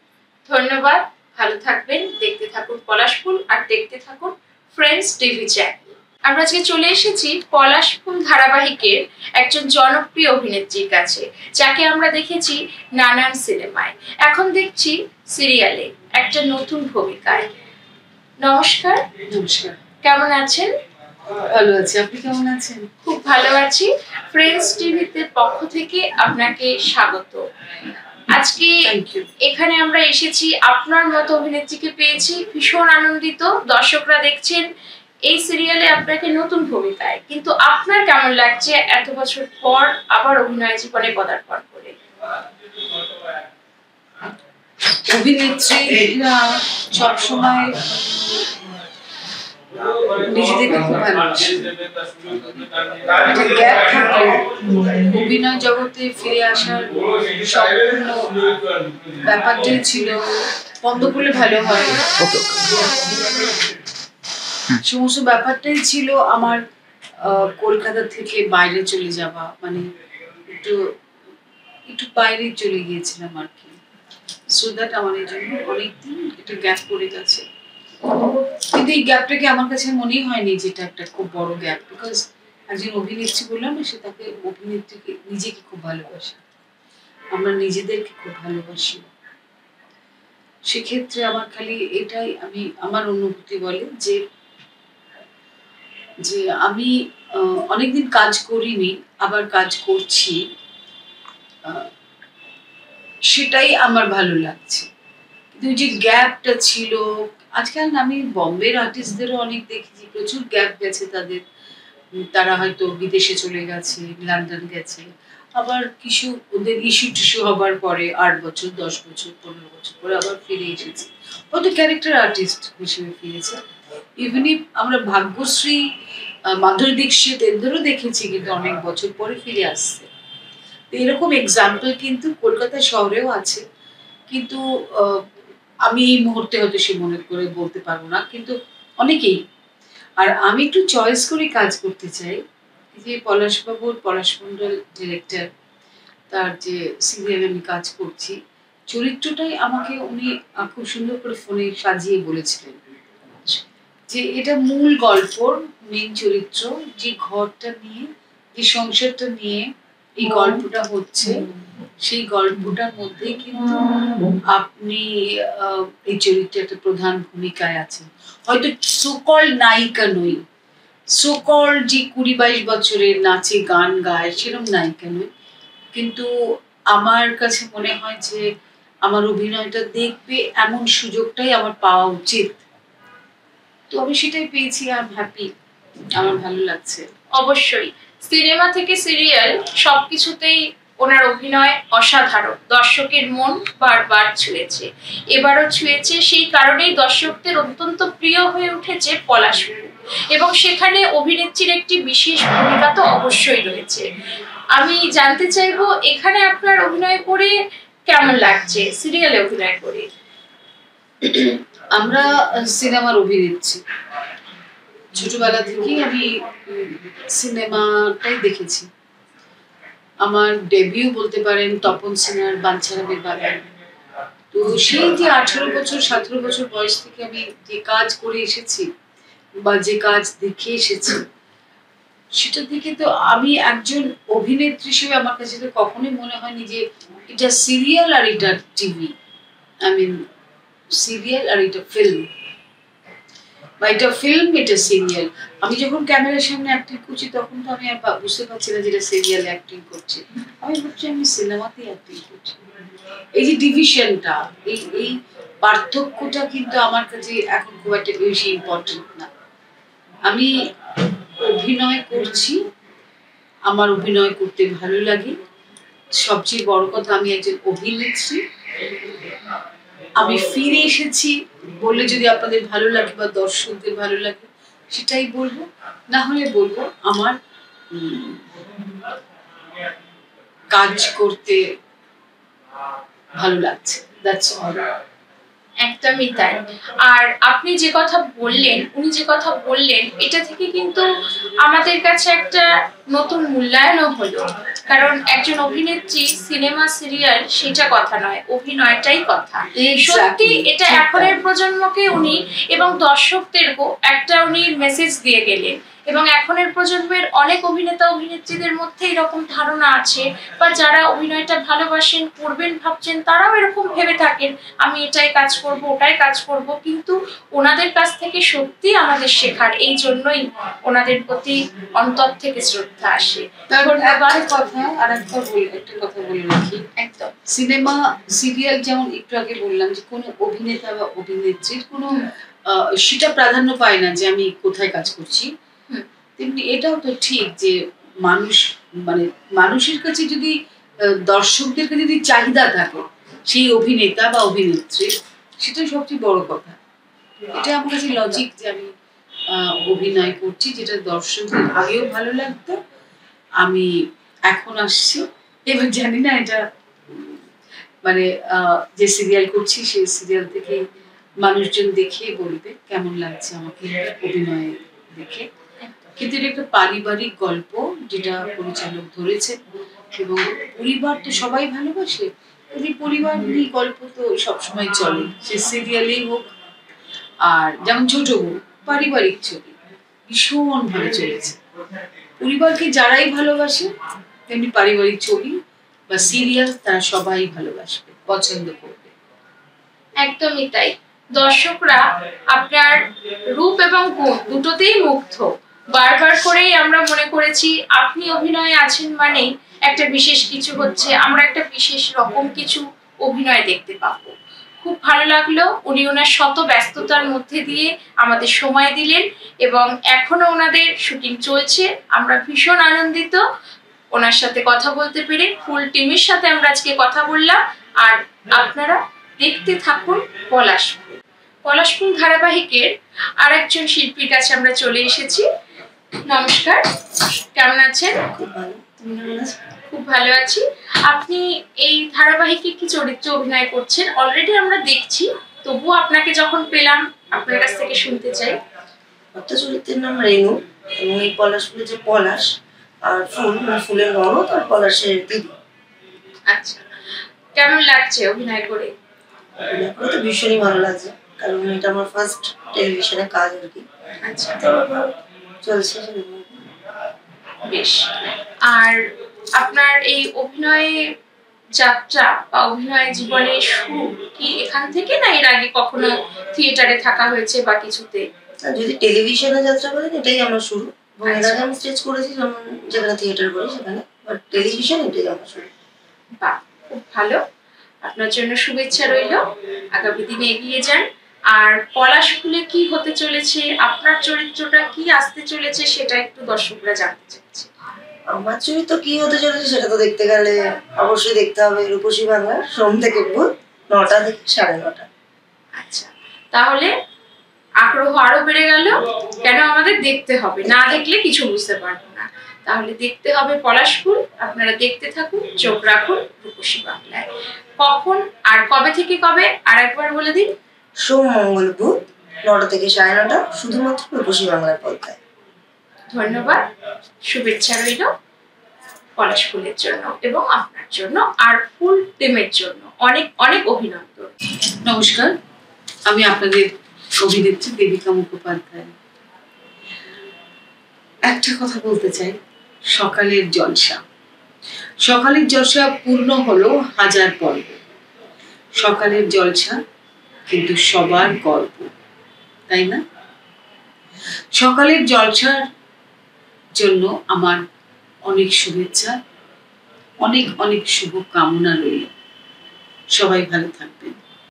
ধন্যবাদ, ভালো থাকবেন, দেখতে থাকুন পলাশ ফুল আর দেখতে থাকুন ফ্রেন্ডস টিভি চ্যানেল। আমরা আজকে চলে এসেছি পলাশ ফুল ধারাবাহিকের একজন জনপ্রিয় অভিনেত্রীর কাছে, যাকে আমরা দেখেছি নানান সিনেমায়, এখন দেখছি সিরিয়ালে একটা নতুন ভূমিকায়। নমস্কার। নমস্কার, কেমন আছেন? ভালো আছি, আপনি কেমন আছেন? খুব ভালো আছি। ফ্রেন্ডস টিভিতে পক্ষ থেকে আপনাকে স্বাগত। আজকে এখানে আমরা এসেছি, আপনার মতো অভিনেত্রীকে পেয়েছি, ভীষণ আনন্দিত। দর্শকরা দেখছেন এই সিরিয়ালে আপনাকে নতুন ভূমিকায়, কিন্তু আপনার কেমন লাগছে এত বছর পর আবার অভিনয় জীবনে পদার্পণ করে? অভিনেত্রীরা সবসময় নিজেদেরকে খুব ভালোবাসে। একটা গ্যাপ থাকলে অভিনয় জগতে ফিরে আসার সম্পূর্ণ ব্যাপারটাই ছিল বন্ধ করলে ভালো হয়, সমস্ত ব্যাপারটাই ছিল আমার কলকাতা থেকে বাইরে চলে যাওয়া, মানে একটু একটু বাইরে চলে গিয়েছিলাম আর কি। সো দ্যাট আমার এই জন্য অনেকদিন একটা গ্যাপ পড়ে গেছে, কিন্তু এই গ্যাপটাকে আমার কাছে মনেই হয়নি যেটা একটা খুব বড় গ্যাপ, বিকজ একজন অভিনেত্রী বললাম না, সে তাকে অভিনেত্রীকে নিজেকে খুব ভালোবাসে, আমরা নিজেদেরকে খুব ভালোবাসি। সেক্ষেত্রে আমার খালি এটাই আমার অনুভূতি বলে যে আমি অনেকদিন কাজ করিনি, আবার কাজ করছি, সেটাই আমার ভালো লাগছে। কিন্তু যে গ্যাপটা ছিল, আজকাল আমি বোম্বের আর্টিস্টদেরও অনেক দেখেছি, প্রচুর গ্যাপ গেছে তাদের, তারা হয়তো বিদেশে চলে গেছে, লন্ডন গেছে, আবার কিছু ওদের ইস্যু হবার পরে 8 বছর 10 বছর 15 বছর পরে আবার ফিরে এসেছে, হয়তো ক্যারেক্টার আর্টিস্ট হিসেবে ফিরেছে। ইভেন আমরা ভাগ্যশ্রী, মাধুরী দীক্ষিত এদেরও দেখেছি কিন্তু অনেক বছর পরে ফিরে আসছে। এরকম এক্সাম্পল কিন্তু কলকাতা শহরেও আছে, কিন্তু আমি এই মুহূর্তে হয়তো সে মনে করে বলতে পারবো না, কিন্তু অনেকেই। আর আমি একটু চয়েস করে কাজ করতে চাই, যে পলাশবাবুর, পলাশ মণ্ডল ডিরেক্টর, তার যে সিরিয়াল আমি কাজ করছি, চরিত্রটাই আমাকে উনি খুব সুন্দর করে ফোনে সাজিয়ে বলেছিলেন যে এটা মূল গল্পর মেন চরিত্র, যে ঘরটা নিয়ে, যে সংসারটা নিয়ে এই গল্পটা হচ্ছে, সেই গল্পটার মধ্যে কিন্তু আপনি এই চরিত্রে একটা প্রধান ভূমিকায় আছেন। হয়তো সোকল নায়িকা নই, সোকল যে 20-22 বছরের নাচে গান গায় সেরকম নায়িকা নই, কিন্তু আমার কাছে মনে হয় যে আমার অভিনয়টা দেখবে এমন সুযোগটাই আমার পাওয়া উচিত। তো আমি সেটাই পেয়েছি, আই এম হ্যাপি, আমার ভালো লাগছে। অবশ্যই সিনেমা থেকে সিরিয়াল সবকিছুতেই ওনার অভিনয় অসাধারণ, দর্শকের মন বারবার ছুঁয়েছে, এবারও ছুঁয়েছে। সেই কারণেই দর্শকদের অত্যন্ত প্রিয় হয়ে উঠেছে পলাশবাবু, এবং সেখানে অভিনেত্রীর একটি বিশেষ ভূমিকা তো অবশ্যই রয়েছে। আমি জানতে চাইবো এখানে আপনার অভিনয় করে কেমন লাগছে, সিরিয়ালে অভিনয় করে? আমরা সিনেমার অভিনেত্রী, ছোটবেলা থেকেই আমি সিনেমাটাই দেখেছি। আমার ডেবিউ বলতে পারেন তপন সিনহার বাঞ্ছারামের বাগান। তো সেই যে 18 বছর 17 বছর বয়স থেকে আমি যে কাজ করে এসেছি বা যে কাজ দেখে এসেছি, সেটার দিকে তো আমি একজন অভিনেত্রী হিসেবে আমার কাছে তো কখনোই মনে হয়নি যে এটা সিরিয়াল আর এটা টিভি, আই মিন সিরিয়াল আর এটা ফিল্ম, বা এটা ফিল্ম এটা সিরিয়াল। আমি যখন ক্যামেরার সামনে অ্যাক্টিং করছি তখন তো আমি আর বুঝতে পারছি না যেটা সিরিয়ালে অ্যাক্টিং করছি, আমি ভাবছি আমি সিনেমাতেই অ্যাক্টিং করছি। এই যে ডিভিশনটা, এই পার্থক্যটা কিন্তু আমার কাছে এখন খুব একটা বেশি ইম্পর্টেন্ট না। আমি অভিনয় করছি, আমার অভিনয় করতে ভালো লাগে, সবচেয়ে বড় কথা আমি একজন অভিনেত্রী। আমি ফিরে এসেছি বললে যদি আপনাদের ভালো লাগে বা দর্শকদের ভালো লাগে সেটাই বলবো, না হলে বলবো আমার কাজ করতে ভালো লাগছে, দ্যাটস অল। একদমই তাই। আর আপনি যে কথা বললেন, উনি যে কথা বললেন, এটা থেকে কিন্তু আমাদের কাছে একটা নতুন মূল্যায়নও হলো, কারণ একজন অভিনেত্রী সিনেমা সিরিয়াল সেটা কথা নয়, অভিনয়টাই কথা। সত্যি এটা এখনের প্রজন্মকে উনি এবং দর্শকদেরকেও একটা উনি মেসেজ দিয়ে গেলেন, এবং এখনের প্রজন্মের অনেক অভিনেতা অভিনেত্রীদের মধ্যে এরকম ধারণা আছে, বা যারা অভিনয়টা ভালোবাসেন করবেন ভাবছেন, তারাও এরকম ভেবে থাকেন আমি এটাই কাজ করব ওটাই কাজ করব, কিন্তু ওনাদের কাছ থেকে সত্যি আমাদের শেখার, এই জন্যই ওনাদের প্রতি অন্তর থেকে শ্রদ্ধা আসে। একটা কথা বলে রাখি, একদম সিনেমা সিরিয়াল যেমন একটু আগে বললাম যে কোনো অভিনেতা বা অভিনেত্রীর কোনো সেটা প্রাধান্য পায় না যে আমি কোথায় কাজ করছি, তেমনি এটাও তো ঠিক যে মানুষ মানে মানুষের কাছে যদি দর্শকদের কাছে যদি চাহিদা থাকে সেই অভিনেতা বা অভিনেত্রীর, সেটা সবচেয়ে বড় কথা। এটা আমার কাছে লজিক যে আমি অভিনয় করছি যেটা দর্শকদের আগেও ভালো লাগতো, আমি এখন আসছি, এবার জানি না এটা মানে যে সিরিয়াল করছি সেই সিরিয়াল থেকে মানুষজন দেখে বলবে কেমন লাগছে আমাকে অভিনয় দেখে। কিন্তু এটা একটা পারিবারিক গল্প যেটা পরিচালক ধরেছে, এবং পরিবার তো সবাই ভালোবাসে, এই পরিবার নিয়ে গল্প তো সবসময় চলে, সে সিরিয়ালেই হোক। আর যেমন ছোট বউ পারিবারিক ছবি ভীষণ ভালো চলেছে, পরিবারকে যারাই ভালোবাসে তেমনি পারিবারিক ছবি বা সিরিয়াল তারা সবাই ভালোবাসবে, পছন্দ করবে। একদমই তাই, দর্শকরা আপনার রূপ এবং গুণ দুটোতেই মুগ্ধ। বারবার করেই আমরা মনে করেছি আপনি অভিনয়ে আছেন মানেই একটা বিশেষ কিছু হচ্ছে, আমরা একটা বিশেষ রকম কিছু অভিনয় দেখতে পাবো। খুব ভালো লাগলো, উনি ওনার শত ব্যস্ততার মধ্যে দিয়ে আমাদের সময় দিলেন এবং এখনো ওনাদের শুটিং চলছে। আমরা ভীষণ আনন্দিত ওনার সাথে কথা বলতে পেরে। ফুল টিমের সাথে আমরা আজকে কথা বললাম। আর আপনারা দেখতে থাকুন পলাশফুল। পলাশফুল ধারাবাহিকের আর একজন শিল্পীর কাছে আমরা চলে এসেছি। নমস্কার, কেমন আছেন? খুব ভালো আছি। আপনি এই ধারাবাহিকে কি চরিত্রে অভিনয় করছেন? অলরেডি আমরা দেখছি, তবুও আপনাকে যখন পেলাম আপনার কাছ থেকে শুনতে চাই। একটা চরিত্রের নাম রেনু এবং এই পলাশ ফুলের যে পলাশ আর ফুল, ফুলের ননদ আর পলাশের দিদি। আচ্ছা, কেমন লাগছে অভিনয় করে? অভিনয় করে তো ভীষণই ভালো লাগছে, কারণ এটা আমার ফার্স্ট টেলিভিশনে কাজ আর কি। আচ্ছা, চলছে বেশ। আর আপনার এই অভিনয় যাত্রা বা অভিনয় জীবনের শুরু কি এখান থেকে, না এর আগে কখনো থিয়েটারে থাকা হয়েছে বা কিছুতে? যদি টেলিভিশনে যাত্রা করেন এটাই আমার শুরু, এবং এর আগে আমি স্টেজ করেছি, যেমন যেখানে থিয়েটার করি সেখানে, বাট টেলিভিশন এটাই আমার শুরু। বাহ, খুব ভালো। আপনার জন্য শুভেচ্ছা রইল, আগামী দিনে এগিয়ে যান। আর পলাশ ফুলে কি হতে চলেছে, আপনার চরিত্রটা কি আসতে চলেছে, সেটা একটু দর্শকরা জানতে চাইছে। আমার চরিত্র কি হতে চলেছে সেটা তো দেখতে গেলে অবশ্যই দেখতে হবে রূপসী বাংলার সোম থেকে বুধ 9টা থেকে 9:30। আচ্ছা, তাহলে আগ্রহ আরো বেড়ে গেল। কেন আমাদের দেখতে হবে, না দেখলে কিছু বুঝতে পারবো না। তাহলে দেখতে হবে পলাশ ফুল। আপনারা দেখতে থাকুন, চোখ রাখুন রূপসী বাংলায়। কখন আর কবে থেকে কবে আর একবার বলে দিন। সোম মঙ্গল বুধ 9টা থেকে 9:30, শুধুমাত্র রূপসী বাংলার পর্দায়। ধন্যবাদ, শুভেচ্ছা রইল পলাশ ফুলের জন্য এবং আপনার জন্য আর ফুল টিমের জন্য অনেক অনেক অভিনন্দন। নমস্কার, আমি আপনাদের অভিনেত্রী দেবিকা মুখোপাধ্যায়। একটা কথা বলতে চাই, সকালের জলসা। সকালের জলসা পূর্ণ হলো 1000 পর্ব। সকালের জলসা কিন্তু সবার গল্প, তাই না? সকালের জলসার জন্য আমার অনেক শুভেচ্ছা, অনেক অনেক শুভ কামনা রইল। সবাই ভালো থাকবেন।